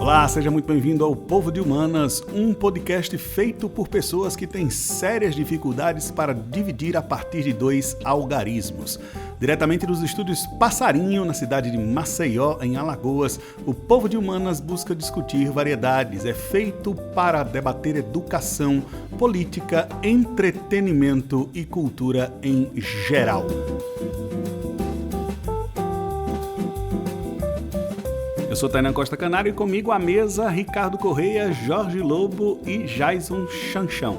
Olá, seja muito bem-vindo ao Povo de Humanas, um podcast feito por pessoas que têm sérias dificuldades para dividir a partir de 2 algarismos. Diretamente dos estúdios Passarinho, na cidade de Maceió, em Alagoas, o Povo de Humanas busca discutir variedades. É feito para debater educação, política, entretenimento e cultura em geral. Eu sou Tainan Costa Canário e comigo à mesa Ricardo Correia, Jorge Lobo e Jason Chanchão.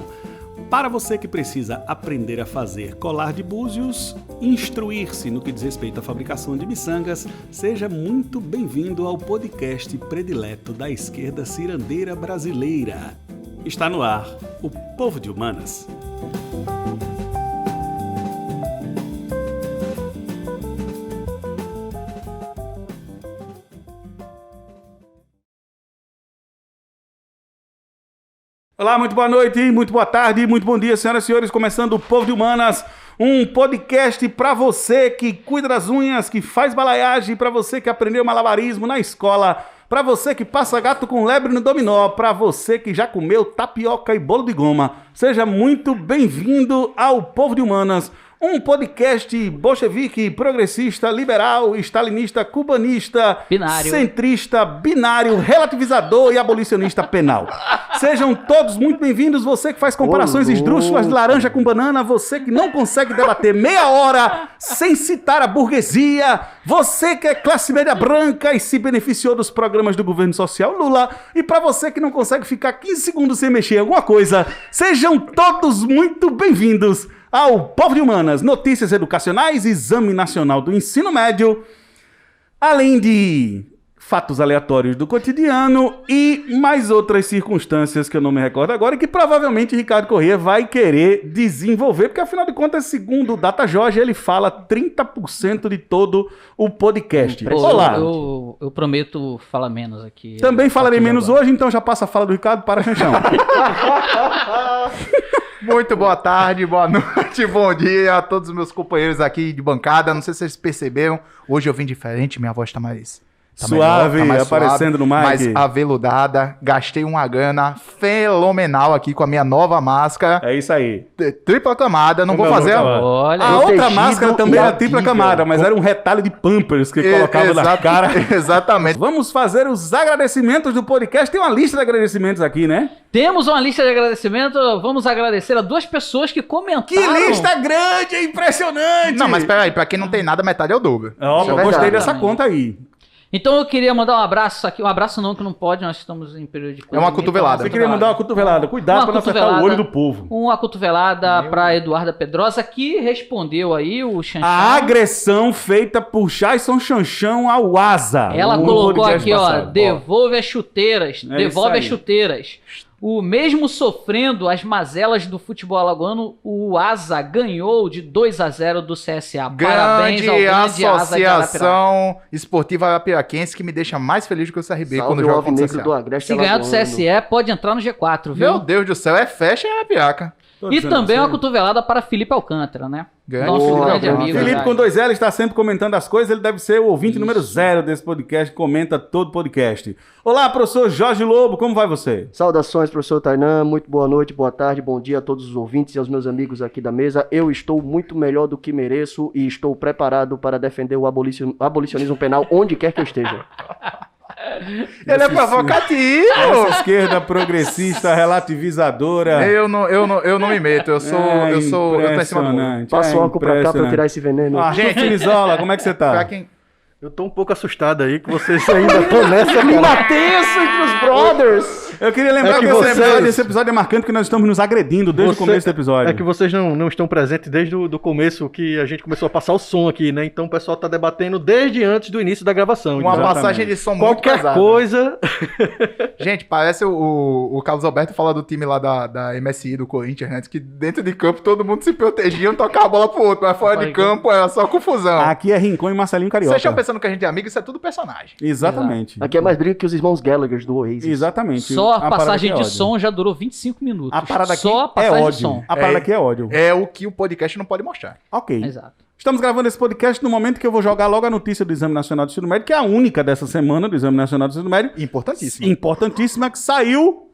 Para você que precisa aprender a fazer colar de búzios, instruir-se no que diz respeito à fabricação de miçangas, seja muito bem-vindo ao podcast predileto da esquerda cirandeira brasileira. Está no ar, o Povo de Humanas. Olá, muito boa noite, muito boa tarde, muito bom dia, senhoras e senhores. Começando o Povo de Humanas, um podcast para você que cuida das unhas, que faz balaiagem, para você que aprendeu malabarismo na escola, para você que passa gato com lebre no dominó, para você que já comeu tapioca e bolo de goma. Seja muito bem-vindo ao Povo de Humanas, um podcast bolchevique, progressista, liberal, stalinista, cubanista, binário, centrista, binário, relativizador e abolicionista penal. Sejam todos muito bem-vindos, você que faz comparações esdrúxulas de laranja com banana, você que não consegue debater meia hora sem citar a burguesia, você que é classe média branca e se beneficiou dos programas do governo social Lula, e para você que não consegue ficar 15 segundos sem mexer em alguma coisa, sejam todos muito bem-vindos ao Povo de Humanas, notícias educacionais, Exame Nacional do Ensino Médio, além de fatos aleatórios do cotidiano e mais outras circunstâncias que eu não me recordo agora e que provavelmente Ricardo Correia vai querer desenvolver, porque afinal de contas, segundo o Data Jorge, ele fala 30% de todo o podcast. Olá! Eu prometo falar menos aqui. Também falarei menos hoje, então já passa a fala do Ricardo para Chanchão. Muito boa tarde, boa noite, bom dia a todos os meus companheiros aqui de bancada. Não sei se vocês perceberam, hoje eu vim diferente, minha voz tá mais... suave, melhor, aparecendo suave, no mic. mais aveludada. Gastei uma grana fenomenal aqui com a minha nova máscara. É isso aí. Tripla camada, não vou fazer. Olha, a outra máscara também era tripla camada, mas era um retalho de Pampers que colocava na cara. Exatamente. Vamos fazer os agradecimentos do podcast. Tem uma lista de agradecimentos aqui, né? Temos uma lista de agradecimentos. Vamos agradecer a 2 pessoas que comentaram. Que lista grande, é impressionante! Não, mas peraí, pra quem não tem nada, metade é o dobro. Eu gostei dessa conta aí. Então eu queria mandar um abraço aqui. Um abraço não, que não pode, nós estamos em período de... É uma cotovelada. Você queria mandar uma cotovelada. Cuidado pra não acertar o olho do povo. Uma cotovelada pra Eduarda Pedrosa, que respondeu aí o Chanchão. A agressão feita por Jason Chanchão ao Asa. Ela colocou aqui, ó, devolve as chuteiras. Devolve as chuteiras. O mesmo sofrendo as mazelas do futebol alagoano, o Asa ganhou de 2-0 do CSA. Parabéns ao grande Associação Esportiva Arapiraquense, que me deixa mais feliz do que o CRB quando joga contra o CSA. Se ganhar do CSE, pode entrar no G4, viu? Meu Deus do céu, é fecha e Arapiraca. E também uma cotovelada para Felipe Alcântara, né? Nosso grande amigo. Felipe com 2 L está sempre comentando as coisas, ele deve ser o ouvinte número 0 desse podcast, comenta todo podcast. Olá, professor Jorge Lobo, como vai você? Saudações, professor Tainan, muito boa noite, boa tarde, bom dia a todos os ouvintes e aos meus amigos aqui da mesa. Eu estou muito melhor do que mereço e estou preparado para defender o abolicionismo penal onde quer que eu esteja. Ele é provocativo! Essa esquerda progressista, relativizadora. Eu não me meto, eu tô em cima do mundo. Passa o álcool pra cá pra eu tirar esse veneno. Gente, Filizola, como é que você tá? Eu tô um pouco assustado aí que vocês ainda estão nessa. Me tenso entre os brothers! Eu queria lembrar que esse episódio é marcante porque nós estamos nos agredindo desde o começo do episódio. É que vocês não estão presentes desde o começo que a gente começou a passar o som aqui, né? Então o pessoal tá debatendo desde antes do início da gravação. Uma passagem de som muito pesada. Qualquer coisa... Gente, parece o Carlos Alberto falar do time lá da MSI, do Corinthians, né? Que dentro de campo todo mundo se protegia, um tocava a bola pro outro, mas fora de campo era só confusão. Aqui é Rincon e Marcelinho Carioca. Vocês estão pensando que a gente é amigo, isso é tudo personagem. Exatamente. Aqui é mais briga que os irmãos Gallagher do Oasis. Exatamente. Só a passagem de som já durou 25 minutos. A parada aqui só a passagem é ódio. de som. A parada aqui é ódio. É o que o podcast não pode mostrar. Ok. Exato. Estamos gravando esse podcast no momento que eu vou jogar logo a notícia do Exame Nacional do Ensino Médio, que é a única dessa semana do Exame Nacional do Ensino Médio. Importantíssimo. Importantíssima, que saiu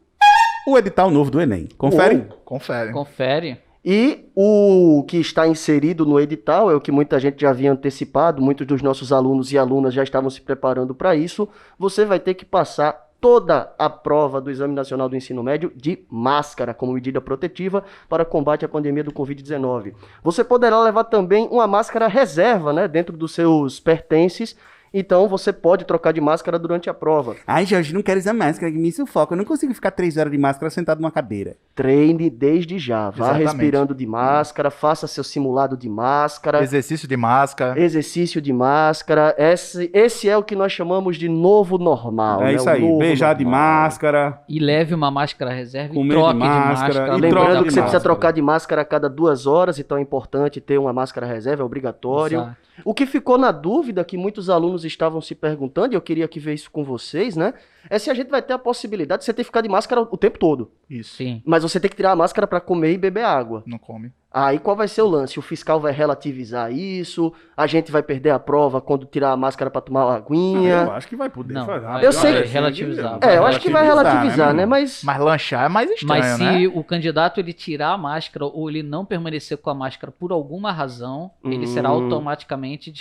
o edital novo do Enem. Confere? Confere. Confere. E o que está inserido no edital é o que muita gente já havia antecipado, muitos dos nossos alunos e alunas já estavam se preparando para isso. Você vai ter que passar toda a prova do Exame Nacional do Ensino Médio de máscara como medida protetiva para combate à pandemia do Covid-19. Você poderá levar também uma máscara reserva, né, dentro dos seus pertences. Então, você pode trocar de máscara durante a prova. Ai, Jorge, não quero usar máscara, que me sufoca. Eu não consigo ficar 3 horas de máscara sentado numa cadeira. Treine desde já. Vá Exatamente. respirando de máscara, faça seu simulado de máscara. Exercício de máscara. Exercício de máscara. Esse é o que nós chamamos de novo normal. É né? isso O aí. novo Beijar de normal. máscara. E leve uma máscara reserva e Comer troque de de máscara, máscara. e Lembrando troca que de você precisa máscara. trocar de máscara a cada 2 horas, então é importante ter uma máscara reserva, é obrigatório. Exato. O que ficou na dúvida, que muitos alunos estavam se perguntando, e eu queria que ver isso com vocês, né? É se a gente vai ter a possibilidade de você ter que ficar de máscara o tempo todo. Isso. Sim. Mas você tem que tirar a máscara para comer e beber água. Não come. Aí qual vai ser o lance? O fiscal vai relativizar isso? A gente vai perder a prova quando tirar a máscara para tomar uma Eu aguinha? acho que vai poder Não, fazer. vai- Eu sei vai que- relativizar. Eu acho que vai relativizar, né? meu irmão? Mas Mas lanchar é mais estranho, Mas se né? o candidato ele tirar a máscara ou ele não permanecer com a máscara por alguma razão, ele será automaticamente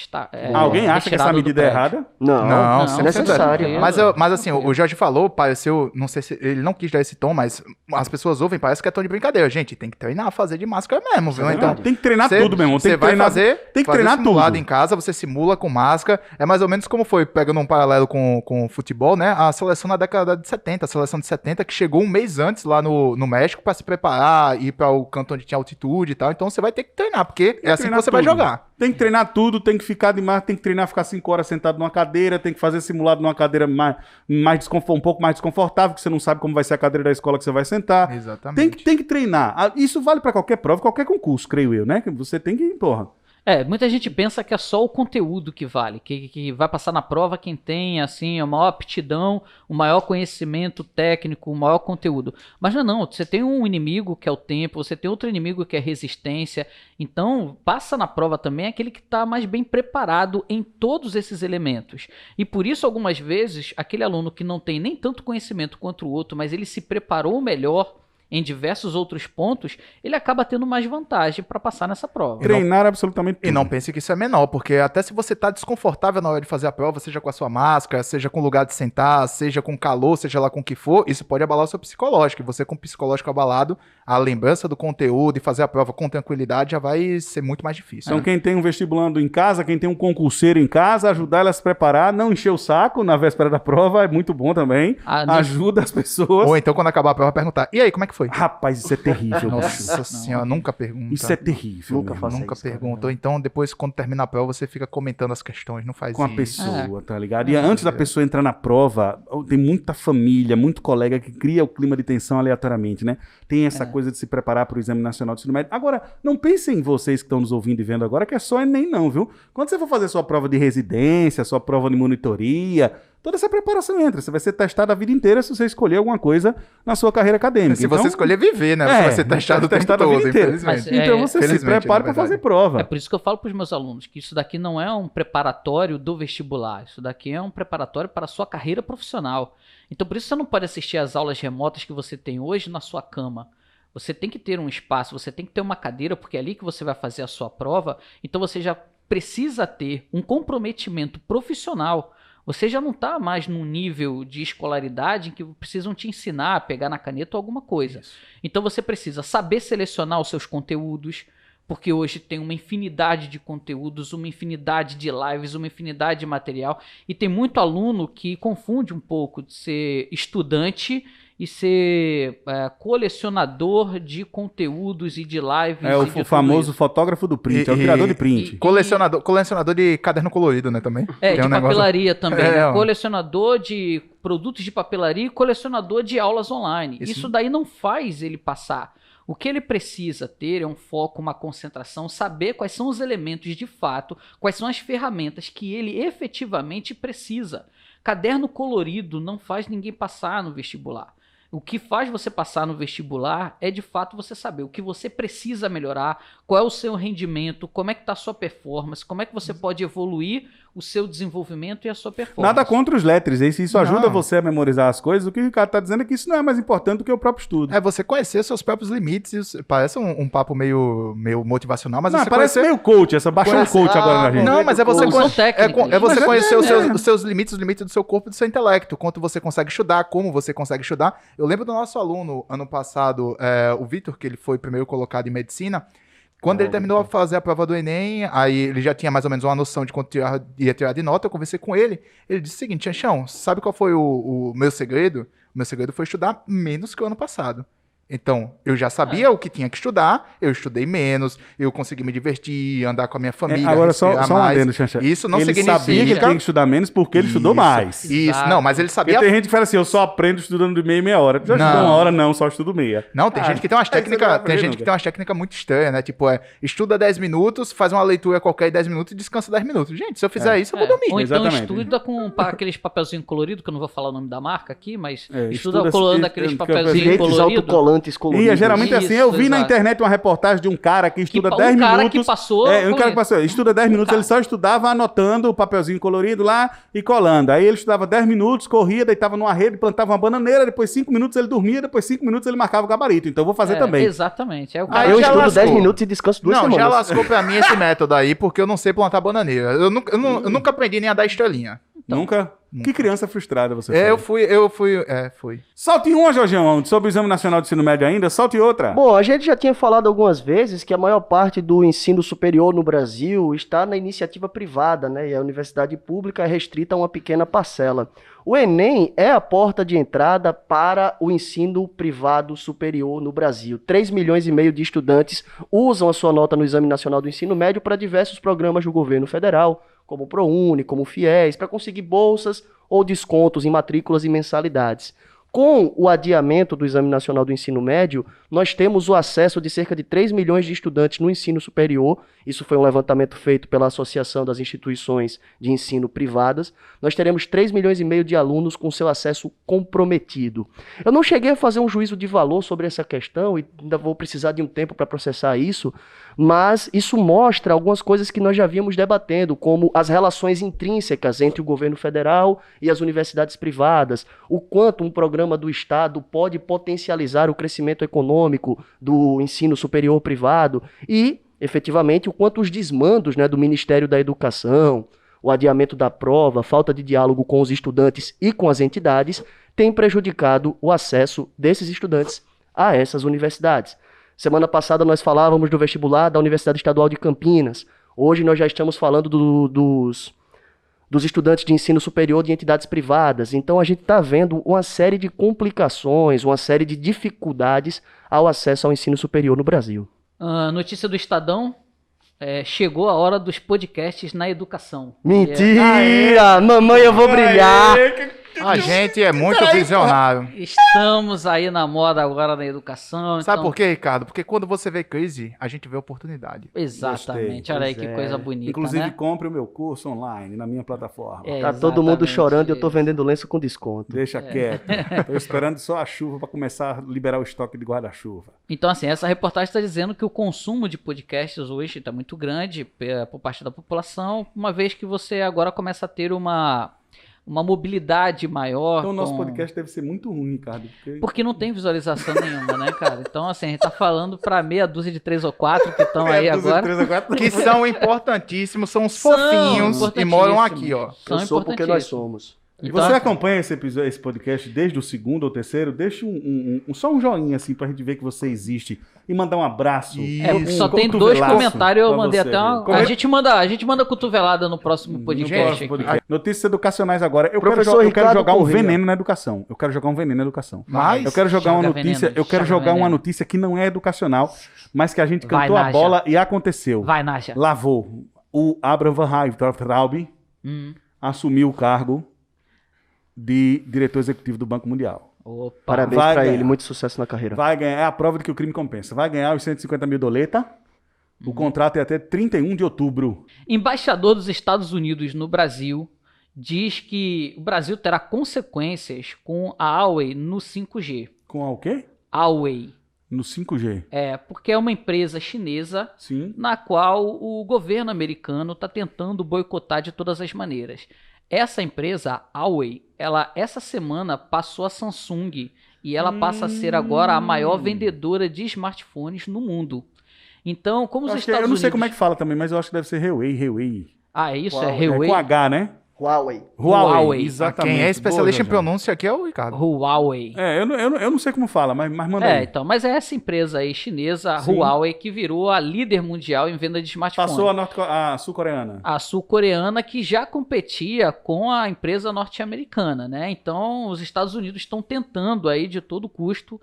Alguém acha que essa retirado do medida é prédio. errada? não, Não, é sempre necessário. certeza. Mas assim, o Jorge falou, pareceu, não sei se ele não quis dar esse tom, mas as pessoas ouvem, parece que é tom de brincadeira. Gente, tem que treinar a fazer de máscara mesmo, viu? é Então, verdade. Tem que treinar Você- tudo, meu irmão. Tem Você que vai treinar, fazer, tem que fazer treinar simulado tudo. em casa, você simula com máscara. É mais ou menos como foi, pegando um paralelo com o futebol, né? A seleção na década de 70, a seleção de 70, que chegou um mês antes lá no México pra se preparar, ir para o canto onde tinha altitude e tal. Então você vai ter que treinar, porque é assim que treinar você vai tudo. jogar. Tem que treinar tudo, tem que ficar de máscara, tem que treinar ficar 5 horas sentado numa cadeira, tem que fazer simulado numa cadeira um pouco mais desconfortável, que você não sabe como vai ser a cadeira da escola que você vai sentar. Exatamente. Tem que treinar. Isso vale pra qualquer prova, qualquer concurso, creio eu, né? Que você tem que, porra. Muita gente pensa que é só o conteúdo que vale, que vai passar na prova quem tem, assim, a maior aptidão, o maior conhecimento técnico, o maior conteúdo. Mas não, você tem um inimigo que é o tempo, você tem outro inimigo que é a resistência, então passa na prova também aquele que está mais bem preparado em todos esses elementos. E por isso, algumas vezes, aquele aluno que não tem nem tanto conhecimento quanto o outro, mas ele se preparou melhor em diversos outros pontos, ele acaba tendo mais vantagem para passar nessa prova. Treinar absolutamente tudo. E não pense que isso é menor, porque até se você tá desconfortável na hora de fazer a prova, seja com a sua máscara, seja com o lugar de sentar, seja com calor, seja lá com o que for, isso pode abalar o seu psicológico. E você com o psicológico abalado, a lembrança do conteúdo e fazer a prova com tranquilidade já vai ser muito mais difícil. Então, quem tem um vestibulando em casa, quem tem um concurseiro em casa, ajudar ela a se preparar, não encher o saco na véspera da prova, é muito bom também. Ajuda as pessoas. Ou então, quando acabar a prova, perguntar: e aí, como é que foi? Rapaz, isso é terrível. Nossa senhora, nunca pergunta. Isso é terrível. Nunca meu faça irmão. Nunca isso, cara. pergunta. Ou então, depois, quando termina a prova, você fica comentando as questões. Não faz Com a isso. pessoa, tá ligado? E antes da pessoa entrar na prova, tem muita família, muito colega que cria o clima de tensão aleatoriamente, né? Tem essa coisa de se preparar para o Exame Nacional do Ensino Médio. Agora, não pensem vocês que estão nos ouvindo e vendo agora que é só Enem não, viu? Quando você for fazer sua prova de residência, sua prova de monitoria, toda essa preparação entra. Você vai ser testado a vida inteira se você escolher alguma coisa na sua carreira acadêmica. Se você escolher viver, né? Você vai ser testado o tempo testado a vida todo, inteira. infelizmente. Mas, Então você se Felizmente, prepara na para fazer verdade. prova. É por isso que eu falo para os meus alunos que isso daqui não é um preparatório do vestibular, isso daqui é um preparatório para a sua carreira profissional. Então por isso você não pode assistir às aulas remotas que você tem hoje na sua cama. Você tem que ter um espaço, você tem que ter uma cadeira, porque é ali que você vai fazer a sua prova, então você já precisa ter um comprometimento profissional. Você já não está mais num nível de escolaridade em que precisam te ensinar a pegar na caneta ou alguma coisa. Então você precisa saber selecionar os seus conteúdos, porque hoje tem uma infinidade de conteúdos, uma infinidade de lives, uma infinidade de material, e tem muito aluno que confunde um pouco de ser estudante e ser colecionador de conteúdos e de lives. É e o de tudo famoso isso. fotógrafo do print, é o E- criador de print. Colecionador de caderno colorido, né, também. Tem De um negócio- papelaria também, É, né? ó. Colecionador de produtos de papelaria e colecionador de aulas online. Isso- Isso daí não faz ele passar. O que ele precisa ter é um foco, uma concentração, saber quais são os elementos de fato, quais são as ferramentas que ele efetivamente precisa. Caderno colorido não faz ninguém passar no vestibular. O que faz você passar no vestibular é, de fato, você saber o que você precisa melhorar, qual é o seu rendimento, como é que está a sua performance, como é que você pode evoluir o seu desenvolvimento e a sua performance. Nada contra os letres, hein? Se isso ajuda Não. você a memorizar as coisas, o que o Ricardo está dizendo é que isso não é mais importante do que o próprio estudo. É você conhecer seus próprios limites. Parece um papo meio motivacional, mas Não, você parece conhecer... meio coach, baixou um Conhece- coach agora na gente. Não, mas é você, Não são técnicas. é você Mas conhecer é. os seus limites, os limites do seu corpo e do seu intelecto. Quanto você consegue estudar, como você consegue estudar. Eu lembro do nosso aluno, ano passado, o Vitor, que ele foi primeiro colocado em medicina. Quando ele terminou a fazer a prova do Enem, aí ele já tinha mais ou menos uma noção de quanto ia tirar de nota. Eu conversei com ele. Ele disse o seguinte: Chanchão, sabe qual foi o meu segredo? O meu segredo foi estudar menos que o ano passado. Então, eu já sabia o que tinha que estudar, eu estudei menos, eu consegui me divertir, andar com a minha família. Agora, só um mais. adendo, Xanxa. Isso não ele significa... sabia que ele tem que estudar menos porque ele estudou mais. Isso, não, mas ele sabia... Porque tem gente que fala assim, eu só aprendo estudando de meia hora. Já Não. estudou uma hora, não, só estudo meia. Não, tem gente que tem umas aí você técnicas, não vai tem aprender gente que nunca. tem umas técnicas muito estranhas, né? Tipo, estuda 10 minutos, faz uma leitura qualquer em 10 minutos e descansa 10 minutos. Gente, se eu fizer isso, eu vou dormir. Ou então Exatamente. estuda com aqueles papelzinhos coloridos, que eu não vou falar o nome da marca aqui, mas estuda estuda- colando aqueles que- papelzinhos Direitos coloridos. autocolantes coloridos. E geralmente é assim, Isso, eu vi na exato. internet uma reportagem de um cara que estuda um 10 cara minutos. que passou um com cara que isso. passou, estuda 10 minutos, ele só estudava anotando o papelzinho colorido lá e colando. Aí ele estudava 10 minutos, corria, deitava numa rede, plantava uma bananeira, depois 5 minutos ele dormia, depois 5 minutos ele marcava o gabarito. Então eu vou fazer também. Exatamente. É o Ah, cara Eu já estudo lascou. 10 minutos e descanso 2 Não, já semanas. lascou pra mim esse método aí, porque eu não sei plantar bananeira. Eu nunca aprendi nem a dar estrelinha. Nunca? Que criança frustrada você foi. Eu fui. Solte uma, Jorgeão, sobre o Exame Nacional de Ensino Médio ainda, solte outra. Bom, a gente já tinha falado algumas vezes que a maior parte do ensino superior no Brasil está na iniciativa privada, né? E a universidade pública é restrita a uma pequena parcela. O Enem é a porta de entrada para o ensino privado superior no Brasil. 3,5 milhões de estudantes usam a sua nota no Exame Nacional do Ensino Médio para diversos programas do governo federal, como o ProUni, como o FIES, para conseguir bolsas ou descontos em matrículas e mensalidades. Com o adiamento do Exame Nacional do Ensino Médio, nós temos o acesso de cerca de 3 milhões de estudantes no ensino superior. Isso foi um levantamento feito pela Associação das Instituições de Ensino Privadas. Nós teremos 3,5 milhões de alunos com seu acesso comprometido. Eu não cheguei a fazer um juízo de valor sobre essa questão e ainda vou precisar de um tempo para processar isso, mas isso mostra algumas coisas que nós já víamos debatendo, como as relações intrínsecas entre o governo federal e as universidades privadas, o quanto um programa do Estado pode potencializar o crescimento econômico do ensino superior privado e, efetivamente, o quanto os desmandos, né, do Ministério da Educação, o adiamento da prova, a falta de diálogo com os estudantes e com as entidades, tem prejudicado o acesso desses estudantes a essas universidades. Semana passada nós falávamos do vestibular da Universidade Estadual de Campinas. Hoje nós já estamos falando dos estudantes de ensino superior de entidades privadas. Então a gente está vendo uma série de complicações, uma série de dificuldades ao acesso ao ensino superior no Brasil. Notícia do Estadão. Chegou a hora dos podcasts na educação. Mentira! Mamãe, eu vou brilhar! A gente é muito visionário. Estamos aí na moda agora na educação. Sabe então... por quê, Ricardo? Porque quando você vê crise, a gente vê oportunidade. Exatamente. Gostei. Olha aí Pois que é. coisa bonita, Inclusive, né? compre o meu curso online na minha plataforma. Tá todo mundo Exatamente chorando e eu tô isso. vendendo lenço com desconto. Deixa quieto. Tô esperando só a chuva para começar a liberar o estoque de guarda-chuva. Então, assim, essa reportagem está dizendo que o consumo de podcasts hoje está muito grande por parte da população, uma vez que você agora começa a ter uma mobilidade maior. Então o nosso com- podcast deve ser muito ruim, Ricardo. Porque não tem visualização nenhuma, né, cara? Então, assim, a gente tá falando pra meia dúzia de 3 ou 4 que estão aí agora. Que são importantíssimos, são os São fofinhos e moram aqui, ó. São Eu sou porque nós importantíssimos. somos. E Então, você acompanha esse podcast desde o segundo ou terceiro? Deixa só um joinha assim pra gente ver que você existe e mandar um abraço. só tem 2 cotovelaço comentários, eu pra mandei você, até uma. viu? A gente manda cotovelada no próximo podcast. No próximo podcast. Notícias educacionais agora. Eu Professor quero Ricardo jogar um Corrêa. veneno na educação. Eu quero jogar um veneno na educação. Mas Eu quero jogar uma Joga notícia, veneno, eu quero joga jogar uma veneno. notícia que não é educacional, mas que a gente Vai, cantou a Naja. bola e aconteceu. Vai, Naja. Lavou. O Abraham Van Traub assumiu o cargo de diretor executivo do Banco Mundial. Opa. Parabéns Vai pra ganhar. ele, muito sucesso na carreira. Vai ganhar, é a prova de que o crime compensa. Vai ganhar os 150 mil doleta. O contrato é até 31 de outubro. Embaixador dos Estados Unidos no Brasil diz que o Brasil terá consequências com a Huawei no 5G. Com a o quê? Huawei. No 5G. Porque é uma empresa chinesa Sim. na qual o governo americano está tentando boicotar de todas as maneiras. Essa empresa, a Huawei, ela essa semana passou a Samsung e ela passa a ser agora a maior vendedora de smartphones no mundo. Então, como os Estados Unidos... Eu não sei como é que fala também, mas eu acho que deve ser Huawei. Ah, é isso? Huawei. É Huawei? Com H, né? Huawei. Huawei. Exatamente. Quem é especialista em Boa, Jorge. pronúncia aqui é o Ricardo. Huawei. Eu não sei como fala, mas manda aí. Então, mas é essa empresa aí chinesa, Sim. Huawei, que virou a líder mundial em venda de smartphones. Passou a sul-coreana. A sul-coreana que já competia com a empresa norte-americana, né? Então, os Estados Unidos estão tentando aí de todo custo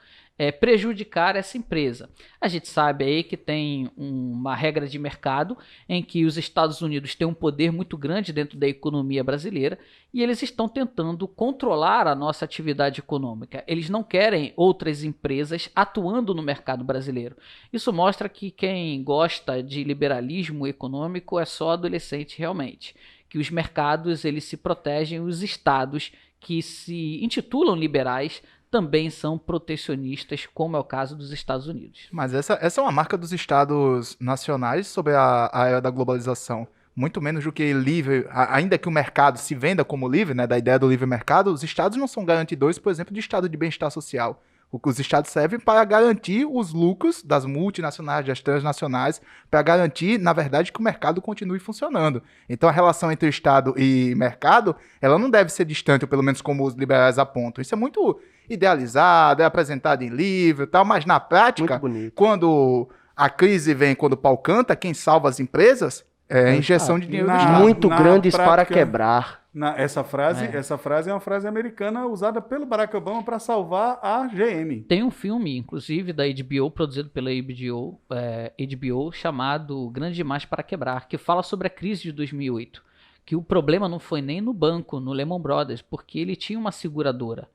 prejudicar essa empresa. A gente sabe aí que tem uma regra de mercado em que os Estados Unidos têm um poder muito grande dentro da economia brasileira e eles estão tentando controlar a nossa atividade econômica. Eles não querem outras empresas atuando no mercado brasileiro. Isso mostra que quem gosta de liberalismo econômico é só adolescente realmente. Que os mercados eles se protegem, os estados que se intitulam liberais também são protecionistas, como é o caso dos Estados Unidos. Mas essa é uma marca dos estados nacionais sobre a era da globalização. Muito menos do que livre, ainda que o mercado se venda como livre, né, da ideia do livre mercado, os estados não são garantidores, por exemplo, de estado de bem-estar social. Os estados servem para garantir os lucros das multinacionais, das transnacionais, para garantir, na verdade, que o mercado continue funcionando. Então, a relação entre Estado e mercado, ela não deve ser distante, ou pelo menos como os liberais apontam. Isso é muito idealizado, é apresentado em livro e tal, mas na prática, quando a crise vem, quando o pau canta, quem salva as empresas é a injeção de dinheiro do Estado. Muito grandes prática, para quebrar. Essa frase é uma frase americana usada pelo Barack Obama para salvar a GM. Tem um filme, inclusive, da HBO, produzido pela HBO, chamado Grande Demais para Quebrar, que fala sobre a crise de 2008. Que o problema não foi nem no banco, no Lehman Brothers, porque ele tinha uma seguradora.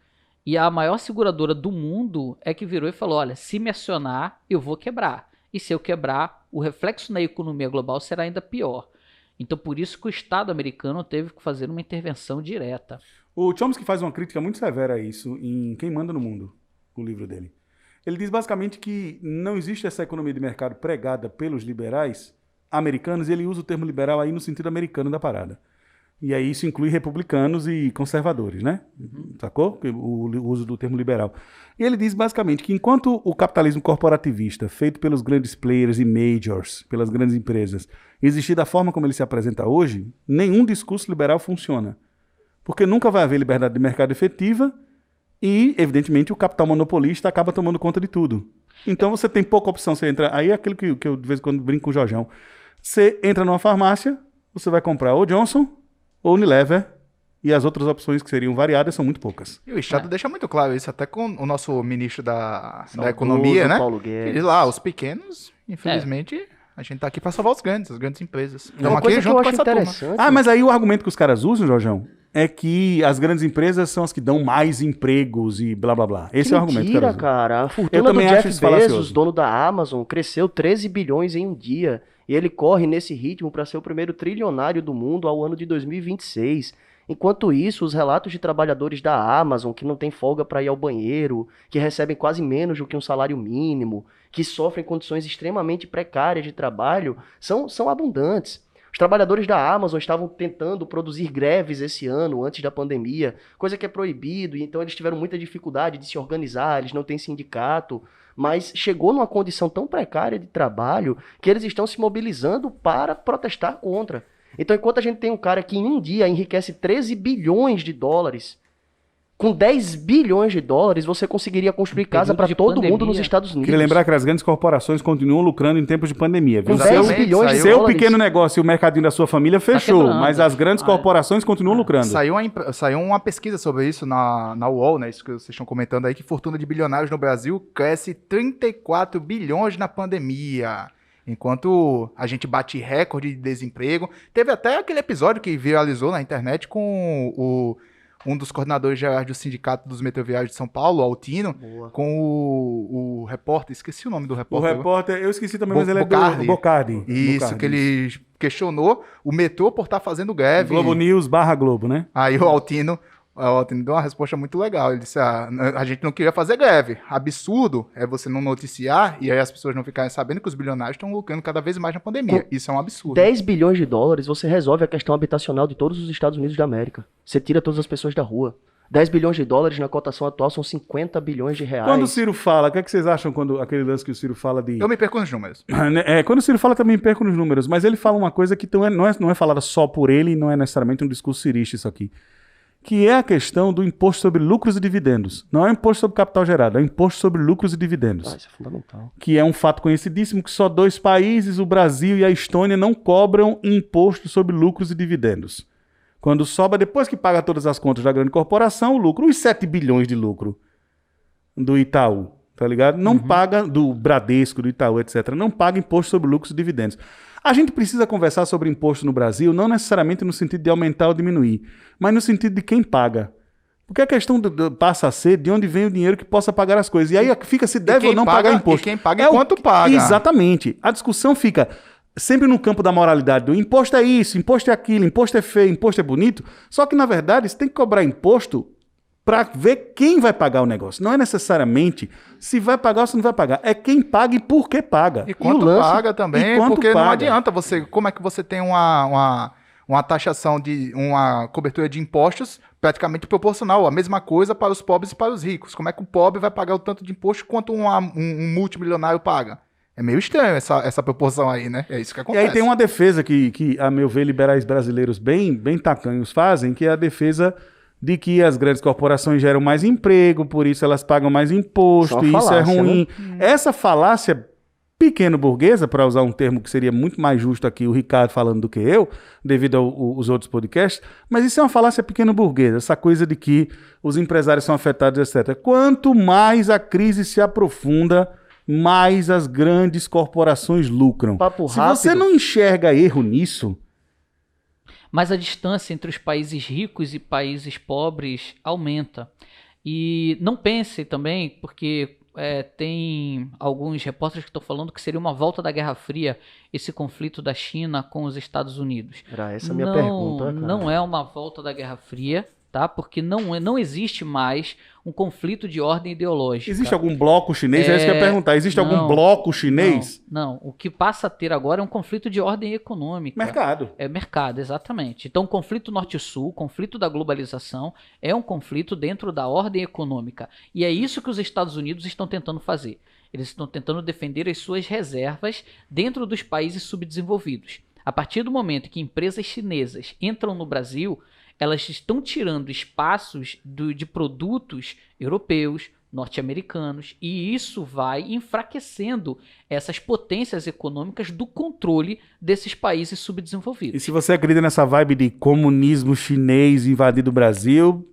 E a maior seguradora do mundo é que virou e falou, olha, se me acionar, eu vou quebrar. E se eu quebrar, o reflexo na economia global será ainda pior. Então, por isso que o Estado americano teve que fazer uma intervenção direta. O Chomsky faz uma crítica muito severa a isso em Quem Manda no Mundo, o livro dele. Ele diz basicamente que não existe essa economia de mercado pregada pelos liberais americanos, e ele usa o termo liberal aí no sentido americano da parada. E aí isso inclui republicanos e conservadores, né? Sacou? O uso do termo liberal. E ele diz basicamente que enquanto o capitalismo corporativista, feito pelos grandes players e majors, pelas grandes empresas, existir da forma como ele se apresenta hoje, nenhum discurso liberal funciona. Porque nunca vai haver liberdade de mercado efetiva e, evidentemente, o capital monopolista acaba tomando conta de tudo. Então você tem pouca opção. Você entra... Aí é aquilo que eu de vez em quando brinco com o Jorjão. Você entra numa farmácia, você vai comprar ou Johnson ou Unilever, e as outras opções que seriam variadas são muito poucas. E o Estado deixa muito claro isso, até com o nosso ministro da Economia, né? Paulo Guedes. Ele lá, os pequenos, infelizmente, a gente tá aqui para salvar as grandes empresas. É uma coisa que eu acho interessante. Mas aí o argumento que os caras usam, Jorjão, é que as grandes empresas são as que dão mais empregos e blá blá blá. Esse é o argumento. Mentira, cara. A fortuna do Jeff Bezos, dono da Amazon, cresceu 13 bilhões em um dia. E ele corre nesse ritmo para ser o primeiro trilionário do mundo ao ano de 2026. Enquanto isso, os relatos de trabalhadores da Amazon que não têm folga para ir ao banheiro, que recebem quase menos do que um salário mínimo, que sofrem condições extremamente precárias de trabalho, são abundantes. Os trabalhadores da Amazon estavam tentando produzir greves esse ano, antes da pandemia, coisa que é proibido, e então eles tiveram muita dificuldade de se organizar, eles não têm sindicato, mas chegou numa condição tão precária de trabalho que eles estão se mobilizando para protestar contra. Então, enquanto a gente tem um cara que em um dia enriquece 13 bilhões de dólares, com 10 bilhões de dólares você conseguiria construir casa para todo mundo nos Estados Unidos. Queria lembrar que as grandes corporações continuam lucrando em tempos de pandemia. Com 10 bilhões de Seu dólares. pequeno negócio e o mercadinho da sua família fechou, quebrando. mas as grandes corporações continuam lucrando. Saiu uma pesquisa sobre isso na UOL, né? Isso que vocês estão comentando aí, que fortuna de bilionários no Brasil cresce 34 bilhões na pandemia. Enquanto a gente bate recorde de desemprego. Teve até aquele episódio que viralizou na internet com um dos coordenadores gerais do Sindicato dos Metroviários de São Paulo, Altino, com o repórter, esqueci o nome do O repórter. repórter, eu esqueci também, mas ele é Bocardi. do Bocardi. Isso, Bocardi, que ele questionou o metrô por estar fazendo greve. Globo News /Globo, né? Aí o Altino, O Altini deu uma resposta muito legal. Ele disse, a gente não queria fazer greve. Absurdo é você não noticiar e aí as pessoas não ficarem sabendo que os bilionários estão lucrando cada vez mais na pandemia. Isso é um absurdo. 10 bilhões de dólares, você resolve a questão habitacional de todos os Estados Unidos da América. Você tira todas as pessoas da rua. 10 bilhões de dólares na cotação atual são 50 bilhões de reais. Quando o Ciro fala, o que é que vocês acham quando aquele lance que o Ciro fala de... Eu me perco nos números. Quando o Ciro fala, também perco nos números, mas ele fala uma coisa que não é falada só por ele, não é necessariamente um discurso cirista isso aqui, que é a questão do imposto sobre lucros e dividendos. Não é imposto sobre capital gerado, é imposto sobre lucros e dividendos. Isso é fundamental. Que é um fato conhecidíssimo que só 2 países, o Brasil e a Estônia, não cobram imposto sobre lucros e dividendos. Quando sobra, depois que paga todas as contas da grande corporação, o lucro, os 7 bilhões de lucro do Itaú, tá ligado? Não paga, do Bradesco, do Itaú, etc. Não paga imposto sobre lucros e dividendos. A gente precisa conversar sobre imposto no Brasil, não necessariamente no sentido de aumentar ou diminuir, mas no sentido de quem paga. Porque a questão passa a ser de onde vem o dinheiro que possa pagar as coisas. E aí fica se deve ou não pagar imposto. E quem paga e quanto paga. Exatamente. A discussão fica sempre no campo da moralidade, do imposto é isso, imposto é aquilo, imposto é feio, imposto é bonito. Só que, na verdade, você tem que cobrar imposto para ver quem vai pagar o negócio. Não é necessariamente se vai pagar ou se não vai pagar. É quem paga e por que paga. E quanto paga também, porque não adianta você... Como é que você tem uma taxação de uma cobertura de impostos praticamente proporcional, a mesma coisa para os pobres e para os ricos? Como é que o pobre vai pagar o tanto de imposto quanto um multimilionário paga? É meio estranho essa proporção aí, né? É isso que acontece. E aí tem uma defesa que a meu ver, liberais brasileiros bem tacanhos fazem, que é a defesa de que as grandes corporações geram mais emprego, por isso elas pagam mais imposto, e isso é ruim. Né? Essa falácia pequeno-burguesa, para usar um termo que seria muito mais justo aqui, o Ricardo falando do que eu, devido aos outros podcasts, mas isso é uma falácia pequeno-burguesa, essa coisa de que os empresários são afetados, etc. Quanto mais a crise se aprofunda, mais as grandes corporações lucram. Se você não enxerga erro nisso... Mas a distância entre os países ricos e países pobres aumenta. E não pense também, porque tem alguns repórteres que estão falando que seria uma volta da Guerra Fria esse conflito da China com os Estados Unidos. Era essa a minha pergunta, cara. Não é uma volta da Guerra Fria, tá? Porque não existe mais um conflito de ordem ideológica. Existe algum bloco chinês? É isso que eu ia perguntar. Existe algum bloco chinês? Não. O que passa a ter agora é um conflito de ordem econômica. Mercado. É mercado, exatamente. Então, o conflito norte-sul, o conflito da globalização, é um conflito dentro da ordem econômica. E é isso que os Estados Unidos estão tentando fazer. Eles estão tentando defender as suas reservas dentro dos países subdesenvolvidos. A partir do momento que empresas chinesas entram no Brasil, elas estão tirando espaços de produtos europeus, norte-americanos, e isso vai enfraquecendo essas potências econômicas do controle desses países subdesenvolvidos. E se você acredita nessa vibe de comunismo chinês invadindo o Brasil,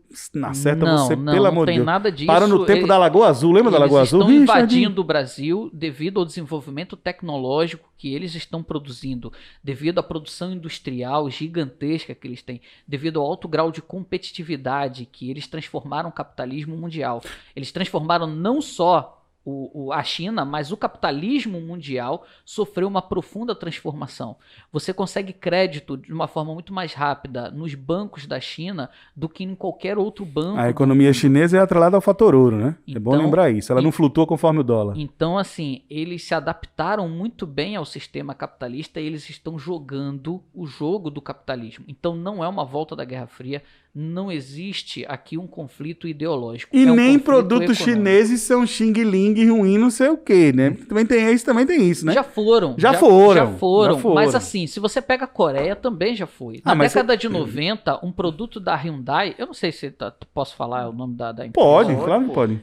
acerta você, pelo amor de Deus. Não tem nada disso. Para no tempo da Lagoa Azul, lembra da Lagoa Azul? Eles estão invadindo o Brasil devido ao desenvolvimento tecnológico que eles estão produzindo, devido à produção industrial gigantesca que eles têm, devido ao alto grau de competitividade que eles transformaram o capitalismo mundial. Eles transformaram não só a China, mas o capitalismo mundial sofreu uma profunda transformação. Você consegue crédito de uma forma muito mais rápida nos bancos da China do que em qualquer outro banco. A economia chinesa é atrelada ao fator ouro, né? Então, é bom lembrar isso. Ela não flutua conforme o dólar. Então, assim, eles se adaptaram muito bem ao sistema capitalista e eles estão jogando o jogo do capitalismo. Então, não é uma volta da Guerra Fria. Não existe aqui um conflito ideológico. E nem produtos chineses são xing-ling ruim, não sei o quê, né? Também tem isso, né? Já foram. Já foram. Mas assim, se você pega a Coreia, também já foi. Na década de 90, um produto da Hyundai, eu não sei se posso falar o nome da empresa. Pode, claro que pode.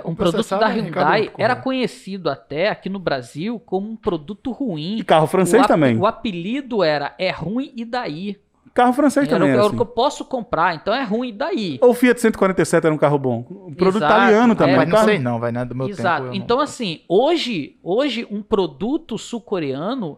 Um produto da Hyundai era conhecido até aqui no Brasil como um produto ruim. E carro francês também. O apelido era "é ruim e daí". Carro francês também era assim. o que eu posso comprar, então é ruim daí. Ou o Fiat 147 era um carro bom. Um produto italiano também. Mas não sei não, vai nada do meu tempo. Exato. Então assim, hoje um produto sul-coreano